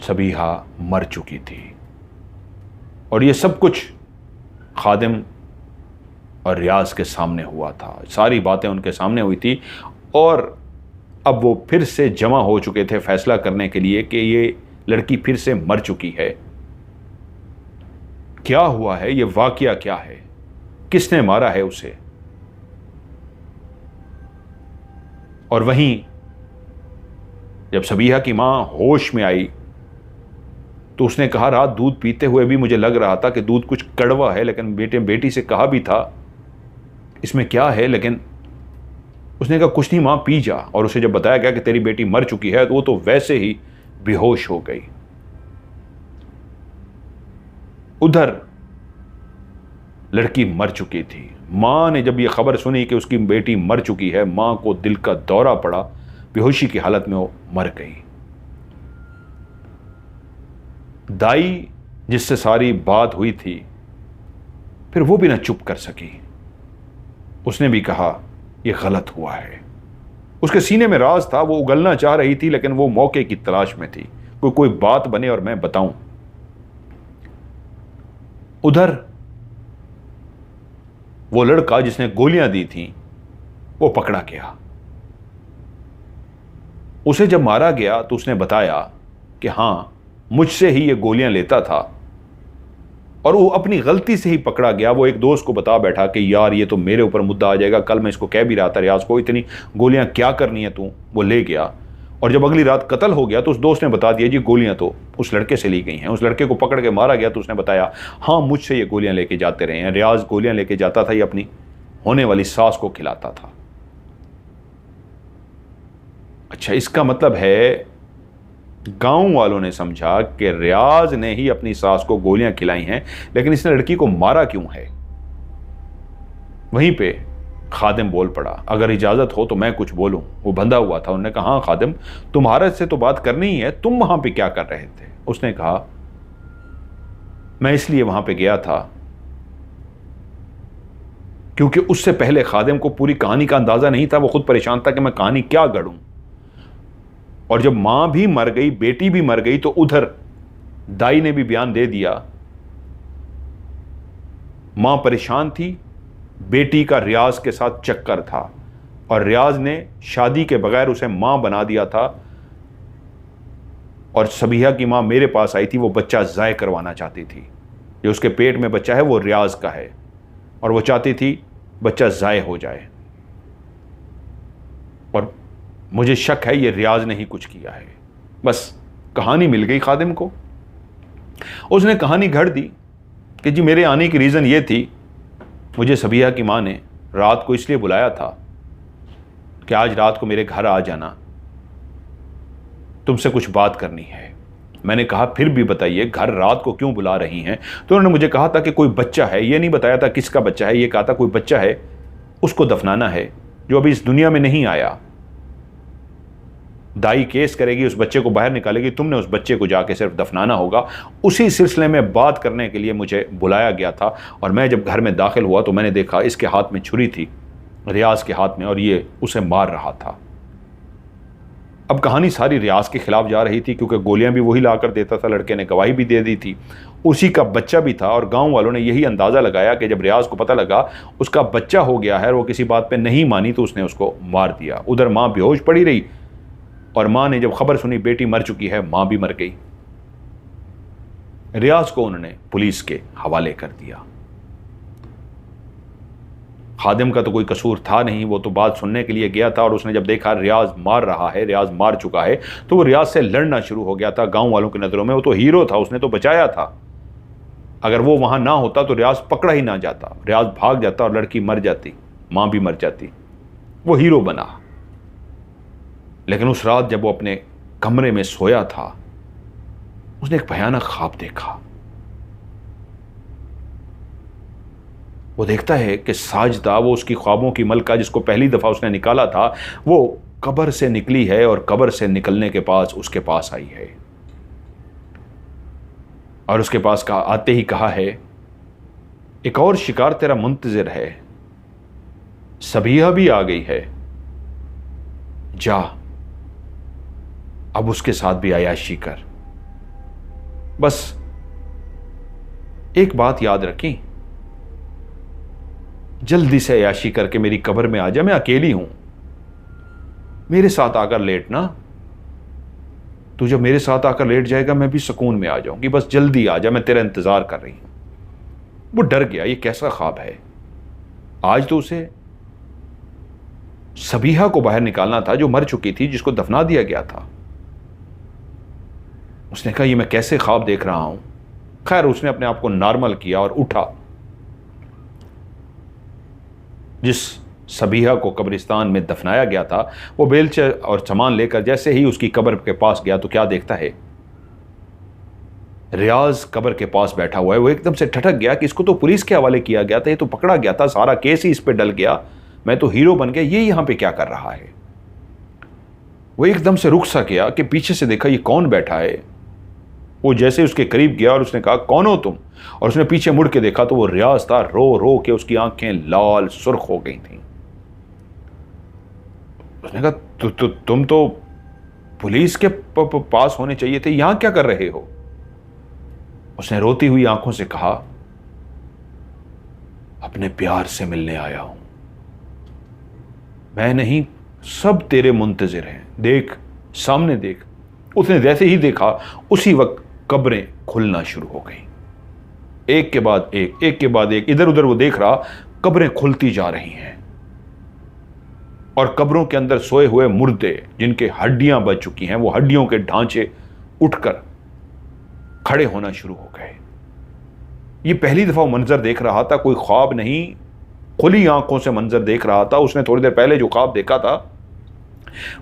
सबीहा मर चुकी थी और ये सब कुछ खादिम और रियाज के सामने हुआ था। सारी बातें उनके सामने हुई थी और अब वो फिर से जमा हो चुके थे फैसला करने के लिए कि ये लड़की फिर से मर चुकी है। क्या हुआ है, ये वाकया क्या है, किसने मारा है उसे। और वहीं जब सबीहा की मां होश में आई तो उसने कहा, रात दूध पीते हुए भी मुझे लग रहा था कि दूध कुछ कड़वा है, लेकिन बेटी से कहा भी था इसमें क्या है, लेकिन उसने कहा कुछ नहीं मां, पी जा। और उसे जब बताया गया कि तेरी बेटी मर चुकी है तो वो तो वैसे ही बेहोश हो गई। उधर लड़की मर चुकी थी। मां ने जब यह खबर सुनी कि उसकी बेटी मर चुकी है, मां को दिल का दौरा पड़ा, बेहोशी की हालत में वो मर गई। दाई जिससे सारी बात हुई थी, फिर वो भी ना चुप कर सकी। उसने भी कहा यह गलत हुआ है। उसके सीने में राज था, वो उगलना चाह रही थी, लेकिन वो मौके की तलाश में थी, कोई बात बने और मैं बताऊं। उधर वो लड़का जिसने गोलियां दी थीं वो पकड़ा गया। उसे जब मारा गया तो उसने बताया कि हां, मुझसे ही ये गोलियां लेता था और वो अपनी गलती से ही पकड़ा गया। वो एक दोस्त को बता बैठा कि यार ये तो मेरे ऊपर मुद्दा आ जाएगा, कल मैं इसको कह भी रहा था रियाज को, इतनी गोलियां क्या करनी है तू। वो ले गया और जब अगली रात कत्ल हो गया तो उस दोस्त ने बता दिया जी गोलियां तो उस लड़के से ली गई हैं। उस लड़के को पकड़ के मारा गया तो उसने बताया हाँ, मुझसे ये गोलियां लेके जाते रहे हैं। रियाज गोलियां लेके जाता था, ये अपनी होने वाली सास को खिलाता था। अच्छा, इसका मतलब है गांव वालों ने समझा कि रियाज ने ही अपनी सास को गोलियां खिलाई हैं, लेकिन इसने लड़की को मारा क्यों है। वहीं पे खादिम बोल पड़ा, अगर इजाजत हो तो मैं कुछ बोलूं। वो बंधा हुआ था। उन्होंने कहा हाँ खादिम, तुम्हारे से तो बात करनी ही है, तुम वहां पे क्या कर रहे थे। उसने कहा मैं इसलिए वहां पे गया था क्योंकि उससे पहले खादिम को पूरी कहानी का अंदाजा नहीं था। वो खुद परेशान था कि मैं कहानी क्या गढ़ूं। और जब मां भी मर गई, बेटी भी मर गई, तो उधर दाई ने भी बयान दे दिया। मां परेशान थी, बेटी का रियाज के साथ चक्कर था और रियाज ने शादी के बगैर उसे मां बना दिया था। और सबीहा की मां मेरे पास आई थी, वो बच्चा ज़ाय करवाना चाहती थी। जो उसके पेट में बच्चा है वो रियाज का है और वो चाहती थी बच्चा ज़ाय हो जाए। और मुझे शक है ये रियाज ने ही कुछ किया है। बस कहानी मिल गई खादिम को। उसने कहानी घड़ दी कि जी मेरे आने की रीज़न ये थी, मुझे सबीहा की मां ने रात को इसलिए बुलाया था कि आज रात को मेरे घर आ जाना, तुमसे कुछ बात करनी है। मैंने कहा फिर भी बताइए, घर रात को क्यों बुला रही हैं। तो उन्होंने मुझे कहा था कि कोई बच्चा है, ये नहीं बताया था किसका बच्चा है, ये कहा था कोई बच्चा है, उसको दफनाना है जो अभी इस दुनिया में नहीं आया। दाई केस करेगी, उस बच्चे को बाहर निकालेगी, तुमने उस बच्चे को जाके सिर्फ दफनाना होगा। उसी सिलसिले में बात करने के लिए मुझे बुलाया गया था। और मैं जब घर में दाखिल हुआ तो मैंने देखा इसके हाथ में छुरी थी, रियाज के हाथ में, और ये उसे मार रहा था। अब कहानी सारी रियाज के खिलाफ जा रही थी क्योंकि गोलियां भी वही ला कर देता था, लड़के ने गवाही भी दे दी थी, उसी का बच्चा भी था। और गांव वालों ने यही अंदाज़ा लगाया कि जब रियाज को पता लगा उसका बच्चा हो गया है और वो किसी बात पे नहीं मानी तो उसने उसको मार दिया। उधर माँ बेहोश पड़ी रही और माँ ने जब खबर सुनी बेटी मर चुकी है, माँ भी मर गई। रियाज को उन्होंने पुलिस के हवाले कर दिया। खादिम का तो कोई कसूर था नहीं, वो तो बात सुनने के लिए गया था। और उसने जब देखा रियाज मार रहा है, रियाज मार चुका है, तो वो रियाज से लड़ना शुरू हो गया था। गांव वालों की नज़रों में वो तो हीरो था, उसने तो बचाया था। अगर वो वहां ना होता तो रियाज पकड़ा ही ना जाता, रियाज भाग जाता और लड़की मर जाती, मां भी मर जाती। वो हीरो बना। लेकिन उस रात जब वो अपने कमरे में सोया था, उसने एक भयानक ख्वाब देखा। वो देखता है कि साजदा, वो उसकी ख्वाबों की मलका जिसको पहली दफा उसने निकाला था, वो कब्र से निकली है और कब्र से निकलने के पास उसके पास आई है। और उसके पास का आते ही कहा है, एक और शिकार तेरा मुंतजिर है, सबीहा भी आ गई है, जा अब उसके साथ भी अय्याशी कर। बस एक बात याद रखें, जल्दी से अय्याशी करके मेरी कब्र में आ जा, मैं अकेली हूं, मेरे साथ आकर लेटना। तू जब मेरे साथ आकर लेट जाएगा मैं भी सुकून में आ जाऊंगी, बस जल्दी आ जा, मैं तेरा इंतजार कर रही हूं। वो डर गया, ये कैसा ख्वाब है। आज तो उसे सबीहा को बाहर निकालना था जो मर चुकी थी, जिसको दफना दिया गया था। उसने कहा ये मैं कैसे ख्वाब देख रहा हूं। खैर उसने अपने आप को नॉर्मल किया और उठा। जिस सबीहा को कब्रिस्तान में दफनाया गया था वो बेलचे और सामान लेकर जैसे ही उसकी कब्र के पास गया तो क्या देखता है, रियाज कब्र के पास बैठा हुआ है। वो एकदम से ठटक गया कि इसको तो पुलिस के हवाले किया गया था, ये तो पकड़ा गया था, सारा केस ही इस पे डल गया, मैं तो हीरो बन गया, ये यहां पे क्या कर रहा है। वो एकदम से रुक सा गया कि पीछे से देखा ये कौन बैठा है। वो जैसे उसके करीब गया और उसने कहा कौन हो तुम, और उसने पीछे मुड़ के देखा तो वो रियाज था। रो रो के उसकी आंखें लाल सुर्ख हो गई थी। उसने कहा तुम तो पुलिस के पास होने चाहिए थे, यहां क्या कर रहे हो। उसने रोती हुई आंखों से कहा अपने प्यार से मिलने आया हूं, मैं नहीं, सब तेरे मुंतजिर हैं, देख सामने देख। उसने जैसे ही देखा उसी वक्त कब्रें खुलना शुरू हो गई, एक के बाद एक के बाद एक। इधर उधर वो देख रहा, कब्रें खुलती जा रही हैं और कब्रों के अंदर सोए हुए मुर्दे जिनके हड्डियां बच चुकी हैं, वो हड्डियों के ढांचे उठकर खड़े होना शुरू हो गए। ये पहली दफा मंजर देख रहा था, कोई ख्वाब नहीं, खुली आंखों से मंजर देख रहा था। उसने थोड़ी देर पहले जो ख्वाब देखा था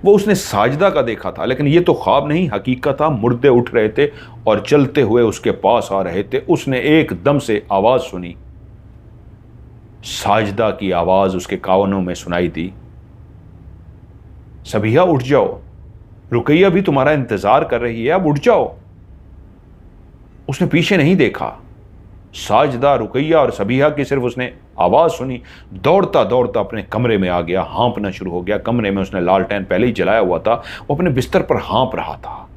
वो उसने साजदा का देखा था, लेकिन ये तो ख्वाब नहीं हकीकत था। मुर्दे उठ रहे थे और चलते हुए उसके पास आ रहे थे। उसने एकदम से आवाज सुनी, साजदा की आवाज उसके कानों में सुनाई दी, सबीहा उठ जाओ, रुकैया भी तुम्हारा इंतजार कर रही है, अब उठ जाओ। उसने पीछे नहीं देखा, साजदा, रुकैया और सबीहा की सिर्फ उसने आवाज सुनी। दौड़ता दौड़ता अपने कमरे में आ गया, हाँपना शुरू हो गया। कमरे में उसने लालटेन पहले ही जलाया हुआ था, वो अपने बिस्तर पर हाँप रहा था।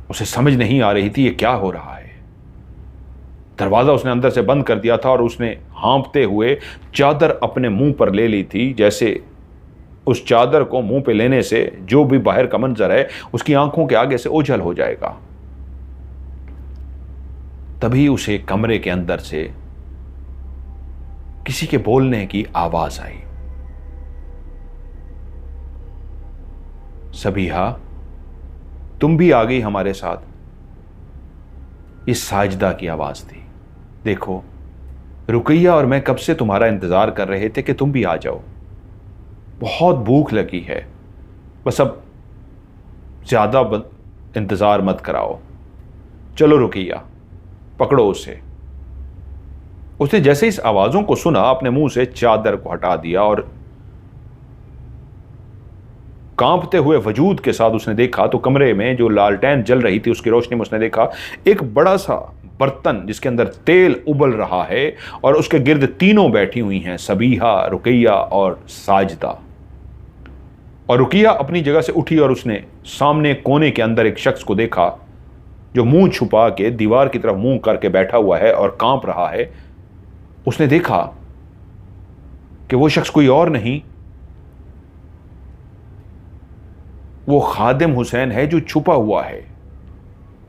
उसे समझ नहीं आ रही थी ये क्या हो रहा है। दरवाजा उसने अंदर से बंद कर दिया था और उसने हाँपते हुए चादर अपने मुंह पर ले ली थी, जैसे उस चादर को मुंह पे लेने से जो भी बाहर का मंजर है उसकी आंखों के आगे से ओझल हो जाएगा। तभी उसे कमरे के अंदर से किसी के बोलने की आवाज आई, सबीहा तुम भी आ गई हमारे साथ। ये साजदा की आवाज थी। देखो रुकैया और मैं कब से तुम्हारा इंतजार कर रहे थे कि तुम भी आ जाओ, बहुत भूख लगी है, बस अब ज्यादा इंतजार मत कराओ। चलो रुकैया पकड़ो उसे। उसने जैसे इस आवाजों को सुना अपने मुंह से चादर को हटा दिया और कांपते हुए वजूद के साथ उसने देखा तो कमरे में जो लालटेन जल रही थी उसकी रोशनी में उसने देखा एक बड़ा सा बर्तन जिसके अंदर तेल उबल रहा है और उसके गिर्द तीनों बैठी हुई हैं, सबीहा, रुकैया और साजदा। और रुकैया अपनी जगह से उठी और उसने सामने कोने के अंदर एक शख्स को देखा जो मुंह छुपा के दीवार की तरफ मुंह करके बैठा हुआ है और कांप रहा है। उसने देखा कि वो शख्स कोई और नहीं, वो खादिम हुसैन है जो छुपा हुआ है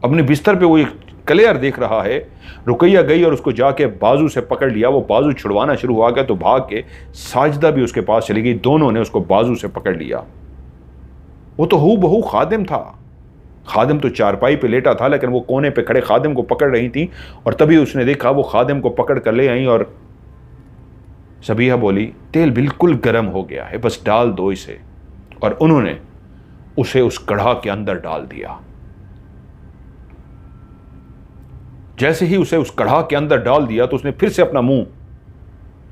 अपने बिस्तर पे। वो एक क्लियर देख रहा है। रुकैया गई और उसको जाके बाजू से पकड़ लिया। वो बाजू छुड़वाना शुरू हुआ गया तो भाग के साजदा भी उसके पास चली गई। दोनों ने उसको बाजू से पकड़ लिया। वो तो हूबहू खादिम था। खादिम तो चारपाई पे लेटा था लेकिन वो कोने पे खड़े खादिम को पकड़ रही थी। और तभी उसने देखा वो खादिम को पकड़ कर ले आई और सबीहा बोली तेल बिल्कुल गर्म हो गया है, बस डाल दो इसे। और उन्होंने उसे उस कढ़ा के अंदर डाल दिया। जैसे ही उसे उस कढ़ा के अंदर डाल दिया तो उसने फिर से अपना मुंह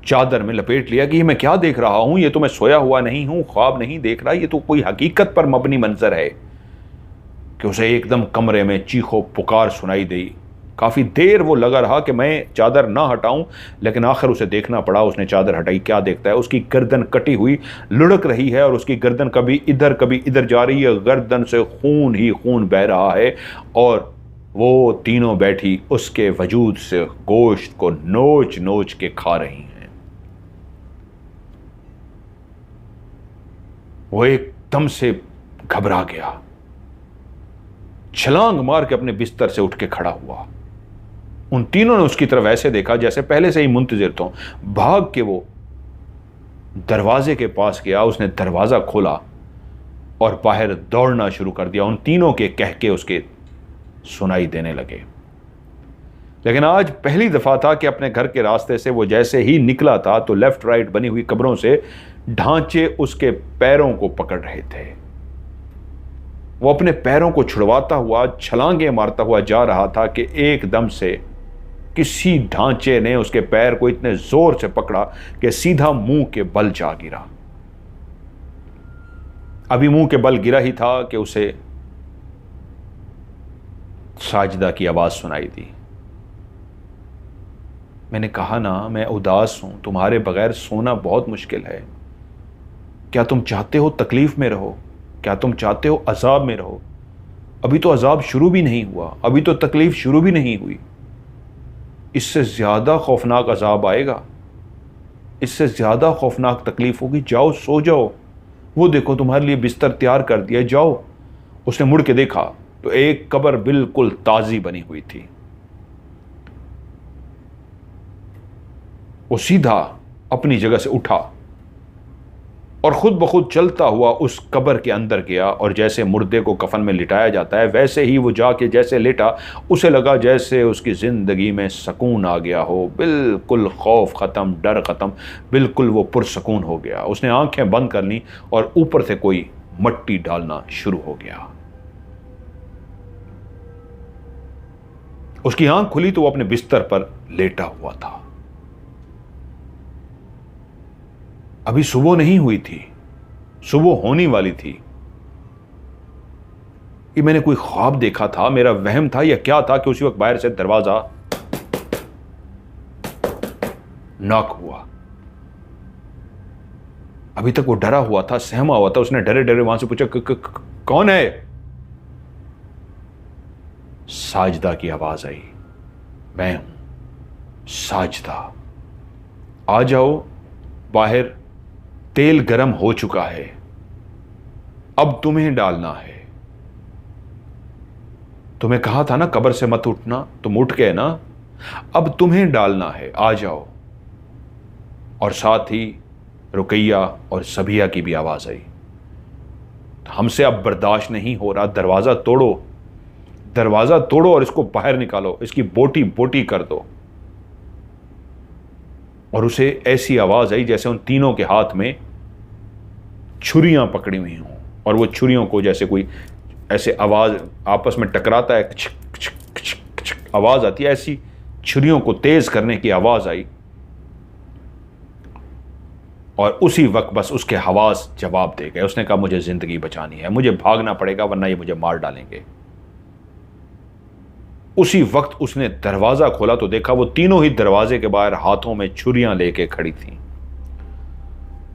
चादर में लपेट लिया कि ये मैं क्या देख रहा हूं, ये तो मैं सोया हुआ नहीं हूं, ख्वाब नहीं देख रहा, ये तो कोई हकीकत पर मबनी मंजर है। कि उसे एकदम कमरे में चीखो पुकार सुनाई दी। काफी देर वो लगा रहा कि मैं चादर ना हटाऊं, लेकिन आखिर उसे देखना पड़ा। उसने चादर हटाई। क्या देखता है, उसकी गर्दन कटी हुई लुढ़क रही है और उसकी गर्दन कभी इधर जा रही है। गर्दन से खून ही खून बह रहा है और वो तीनों बैठी उसके वजूद से गोश्त को नोच नोच के खा रही हैं। वो एकदम से घबरा गया, छलांग मार के अपने बिस्तर से उठ के खड़ा हुआ। उन तीनों ने उसकी तरफ ऐसे देखा जैसे पहले से ही मुंतजिर थे। भाग के वो दरवाजे के पास गया, उसने दरवाजा खोला और बाहर दौड़ना शुरू कर दिया। उन तीनों के कहके उसके सुनाई देने लगे। लेकिन आज पहली दफा था कि अपने घर के रास्ते से वो जैसे ही निकला था तो लेफ्ट राइट बनी हुई कब्रों से ढांचे उसके पैरों को पकड़ रहे थे। वो अपने पैरों को छुड़वाता हुआ, छलांगे मारता हुआ जा रहा था कि एकदम से किसी ढांचे ने उसके पैर को इतने जोर से पकड़ा कि सीधा मुंह के बल जा गिरा। अभी मुंह के बल गिरा ही था कि उसे साजिदा की आवाज सुनाई दी। मैंने कहा ना, मैं उदास हूं, तुम्हारे बगैर सोना बहुत मुश्किल है। क्या तुम चाहते हो तकलीफ में रहो? क्या तुम चाहते हो अजाब में रहो? अभी तो अजाब शुरू भी नहीं हुआ, अभी तो तकलीफ शुरू भी नहीं हुई। इससे ज्यादा खौफनाक अजाब आएगा, इससे ज्यादा खौफनाक तकलीफ होगी। जाओ सो जाओ, वो देखो तुम्हारे लिए बिस्तर तैयार कर दिया, जाओ। उसने मुड़ के देखा तो एक कब्र बिल्कुल ताजी बनी हुई थी। वो सीधा अपनी जगह से उठा और खुद ब खुद चलता हुआ उस कब्र के अंदर गया। और जैसे मुर्दे को कफन में लिटाया जाता है वैसे ही वो जाके जैसे लेटा, उसे लगा जैसे उसकी जिंदगी में सुकून आ गया हो। बिल्कुल खौफ खत्म, डर खत्म, बिल्कुल वो पुरसकून हो गया। उसने आंखें बंद कर ली और ऊपर से कोई मट्टी डालना शुरू हो गया। उसकी आंख खुली तो वो अपने बिस्तर पर लेटा हुआ था। अभी सुबह नहीं हुई थी, सुबह होने वाली थी। कि मैंने कोई ख्वाब देखा था, मेरा वहम था या क्या था कि उसी वक्त बाहर से दरवाजा नॉक हुआ। अभी तक वो डरा हुआ था, सहमा हुआ था। उसने डरे डरे वहां से पूछा, कौन है? साजिदा की आवाज आई, मैं हूं साजिदा, आ जाओ, बाहर तेल गरम हो चुका है, अब तुम्हें डालना है। तुम्हें कहा था ना कब्र से मत उठना, तुम उठ गए ना, अब तुम्हें डालना है, आ जाओ। और साथ ही रुकैया और सबिया की भी आवाज आई, हमसे अब बर्दाश्त नहीं हो रहा, दरवाजा तोड़ो, दरवाजा तोड़ो और इसको बाहर निकालो, इसकी बोटी बोटी कर दो। और उसे ऐसी आवाज आई जैसे उन तीनों के हाथ में छुरियां पकड़ी हुई हों, और वो छुरियों को जैसे कोई ऐसे आवाज आपस में टकराता है, छिक छिक छिक छिक आवाज आती है, ऐसी छुरियों को तेज करने की आवाज आई। और उसी वक्त बस उसके हवास जवाब दे गए। उसने कहा, मुझे जिंदगी बचानी है, मुझे भागना पड़ेगा वरना ये मुझे मार डालेंगे। उसी वक्त उसने दरवाजा खोला तो देखा वो तीनों ही दरवाजे के बाहर हाथों में छुरियां लेके खड़ी थीं।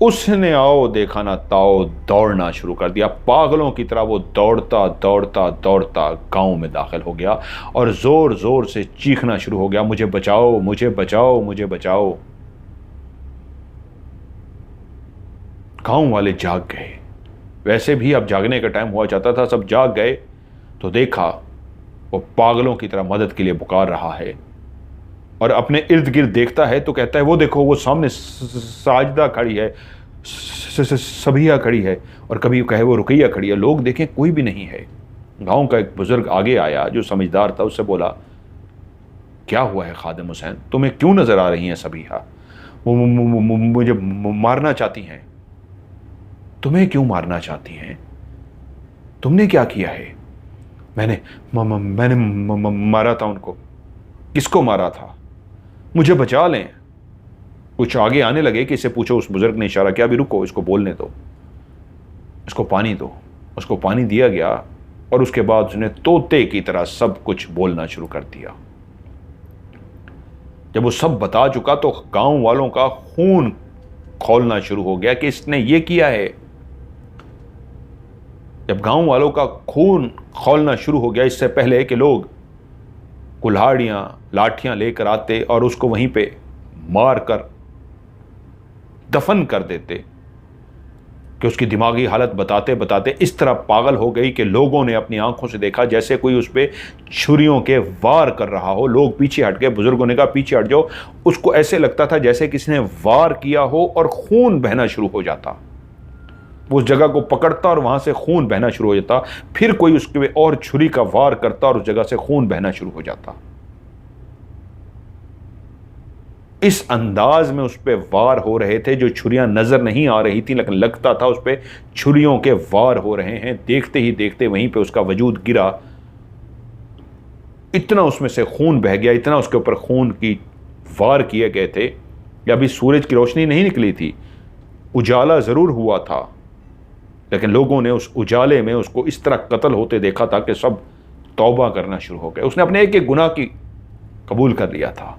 उसने आओ देखा ना ताओ दौड़ना शुरू कर दिया। पागलों की तरह वो दौड़ता दौड़ता दौड़ता गांव में दाखिल हो गया और जोर जोर से चीखना शुरू हो गया, मुझे बचाओ, मुझे बचाओ, मुझे बचाओ। गांव वाले जाग गए। वैसे भी अब जागने का टाइम हुआ जाता था, सब जाग गए तो देखा वो पागलों की तरह मदद के लिए पुकार रहा है। और अपने इर्द गिर्द देखता है तो कहता है, वो देखो वो सामने साजिदा खड़ी है, सबिया खड़ी है, और कभी कहे वो रुकैया खड़ी है। लोग देखें कोई भी नहीं है। गांव का एक बुजुर्ग आगे आया जो समझदार था, उससे बोला, क्या हुआ है खादिम हुसैन, तुम्हें क्यों नजर आ रही हैं सबिया? वो मुझे मारना चाहती हैं। तुम्हें क्यों मारना चाहती हैं? तुमने क्या किया है? मैंने मारा था उनको। किसको मारा था? मुझे बचा लें। कुछ आगे आने लगे कि इसे पूछो। उस बुजुर्ग ने इशारा किया, अभी रुको, इसको बोलने दो, इसको पानी दो। उसको पानी दिया गया और उसके बाद उसने तोते की तरह सब कुछ बोलना शुरू कर दिया। जब वो सब बता चुका तो गांव वालों का खून खौलना शुरू हो गया कि इसने ये किया है। जब गांव वालों का खून खौलना शुरू हो गया, इससे पहले कि लोग कुल्हाड़ियां लाठियां लेकर आते और उसको वहीं पे मार कर दफन कर देते, कि उसकी दिमागी हालत बताते बताते इस तरह पागल हो गई कि लोगों ने अपनी आंखों से देखा जैसे कोई उस पर छुरियों के वार कर रहा हो। लोग पीछे हट गए, बुजुर्गों ने कहा पीछे हट जाओ। उसको ऐसे लगता था जैसे किसी ने वार किया हो और खून बहना शुरू हो जाता। वो उस जगह को पकड़ता और वहां से खून बहना शुरू हो जाता। फिर कोई उसके और छुरी का वार करता और उस जगह से खून बहना शुरू हो जाता। इस अंदाज में उस पर वार हो रहे थे, जो छुरियां नजर नहीं आ रही थी लेकिन लगता था उस पर छुरियों के वार हो रहे हैं। देखते ही देखते वहीं पे उसका वजूद गिरा। इतना उसमें से खून बह गया, इतना उसके ऊपर खून की वार किए गए थे कि अभी सूरज की रोशनी नहीं निकली थी, उजाला जरूर हुआ था, लेकिन लोगों ने उस उजाले में उसको इस तरह कत्ल होते देखा था कि सब तौबा करना शुरू हो गए। उसने अपने एक एक गुनाह की कबूल कर लिया था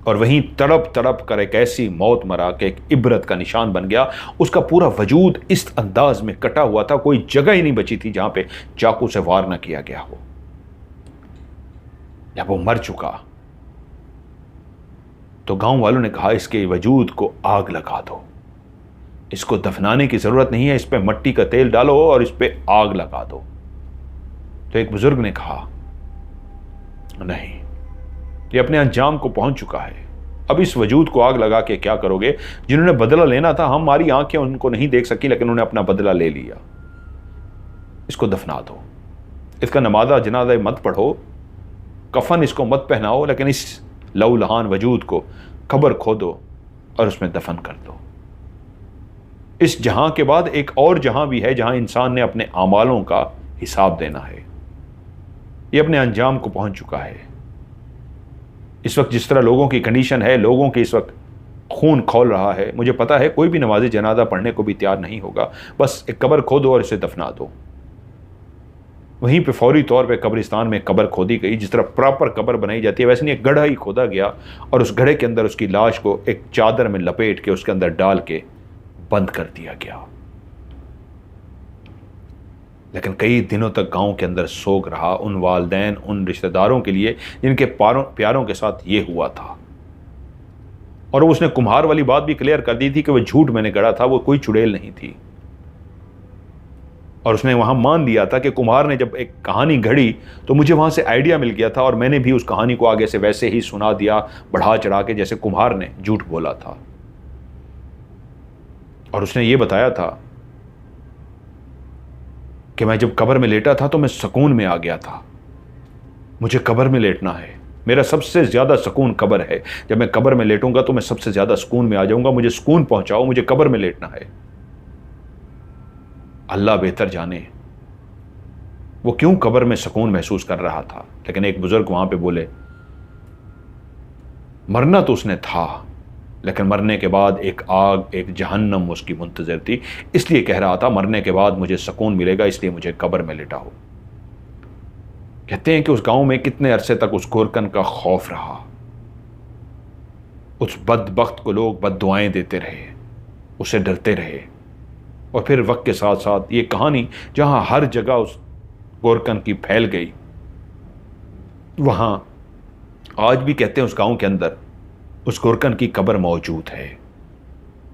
और वहीं तड़प तड़प कर एक ऐसी मौत मरा कि एक इबरत का निशान बन गया। उसका पूरा वजूद इस अंदाज में कटा हुआ था, कोई जगह ही नहीं बची थी जहां पे चाकू से वार न किया गया हो। जब वो मर चुका तो गांव वालों ने कहा इसके वजूद को आग लगा दो, इसको दफनाने की जरूरत नहीं है, इस पे मट्टी का तेल डालो और इस पे आग लगा दो। तो एक बुजुर्ग ने कहा नहीं, ये अपने अंजाम को पहुंच चुका है, अब इस वजूद को आग लगा के क्या करोगे? जिन्होंने बदला लेना था, हमारी आंखें उनको नहीं देख सकी लेकिन उन्होंने अपना बदला ले लिया, इसको दफना दो, इसका नमाजा जनाजा मत पढ़ो, कफन इसको मत पहनाओ, लेकिन इस लहूलुहान वजूद को कब्र खोदो और उसमें दफन कर दो। इस जहां के बाद एक और जहां भी है जहां इंसान ने अपने आमालों का हिसाब देना है। ये अपने अंजाम को पहुंच चुका है। इस वक्त जिस तरह लोगों की कंडीशन है, लोगों के इस वक्त खून खौल रहा है, मुझे पता है कोई भी नमाज जनाजा पढ़ने को भी तैयार नहीं होगा। बस एक कब्र खोदो और इसे दफना दो। वहीं पे फौरी तौर पे कब्रिस्तान में कब्र खोदी गई। जिस तरह प्रॉपर कब्र बनाई जाती है वैसे नहीं, एक गड्ढा ही खोदा गया और उस गड्ढे के अंदर उसकी लाश को एक चादर में लपेट के उसके अंदर डाल के बंद कर दिया गया। लेकिन कई दिनों तक गांव के अंदर सोग रहा उन वालदैन, उन रिश्तेदारों के लिए जिनके प्यारों के साथ ये हुआ था। और उसने कुम्हार वाली बात भी क्लियर कर दी थी कि वह झूठ मैंने गढ़ा था, वो कोई चुड़ैल नहीं थी। और उसने वहां मान लिया था कि कुम्हार ने जब एक कहानी घड़ी तो मुझे वहां से आइडिया मिल गया था और मैंने भी उस कहानी को आगे से वैसे ही सुना दिया, बढ़ा चढ़ा के, जैसे कुम्हार ने झूठ बोला था। और उसने ये बताया था कि मैं जब कब्र में लेटा था तो मैं सुकून में आ गया था, मुझे कब्र में लेटना है, मेरा सबसे ज्यादा सुकून कब्र है, जब मैं कब्र में लेटूंगा तो मैं सबसे ज्यादा सुकून में आ जाऊंगा, मुझे सुकून पहुंचाओ, मुझे कब्र में लेटना है। अल्लाह बेहतर जाने वो क्यों कब्र में सुकून महसूस कर रहा था। लेकिन एक बुजुर्ग वहां पे बोले मरना तो उसने था, लेकिन मरने के बाद एक आग, एक जहन्नम उसकी मुंतजर थी, इसलिए कह रहा था मरने के बाद मुझे सुकून मिलेगा, इसलिए मुझे कब्र में लेटाओ। कहते हैं कि उस गांव में कितने अरसे तक उस गोरकन का खौफ रहा, उस बदबख्त को लोग बद्दुआएं देते रहे, उससे डरते रहे। और फिर वक्त के साथ साथ ये कहानी जहां हर जगह उस गोरकन की फैल गई, वहां आज भी कहते हैं उस गांव के अंदर उस गोरकन की कब्र मौजूद है।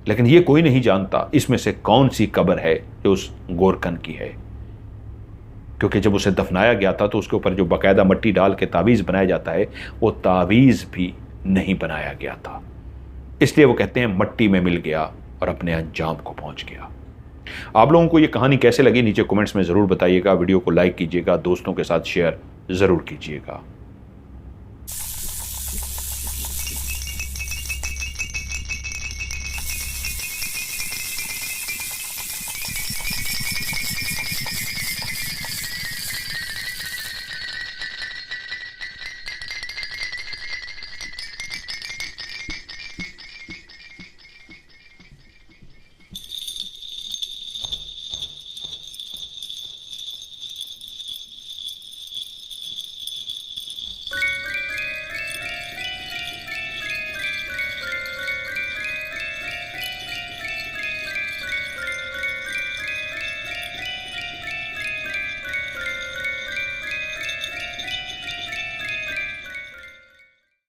लेकिन ये कोई नहीं जानता इसमें से कौन सी कब्र है जो उस गोरकन की है, क्योंकि जब उसे दफनाया गया था तो उसके ऊपर जो बाकायदा मट्टी डाल के तावीज़ बनाया जाता है वो तावीज़ भी नहीं बनाया गया था। इसलिए वो कहते हैं मट्टी में मिल गया और अपने अंजाम को पहुंच गया। आप लोगों को ये कहानी कैसे लगी नीचे कमेंट्स में ज़रूर बताइएगा। वीडियो को लाइक कीजिएगा, दोस्तों के साथ शेयर ज़रूर कीजिएगा।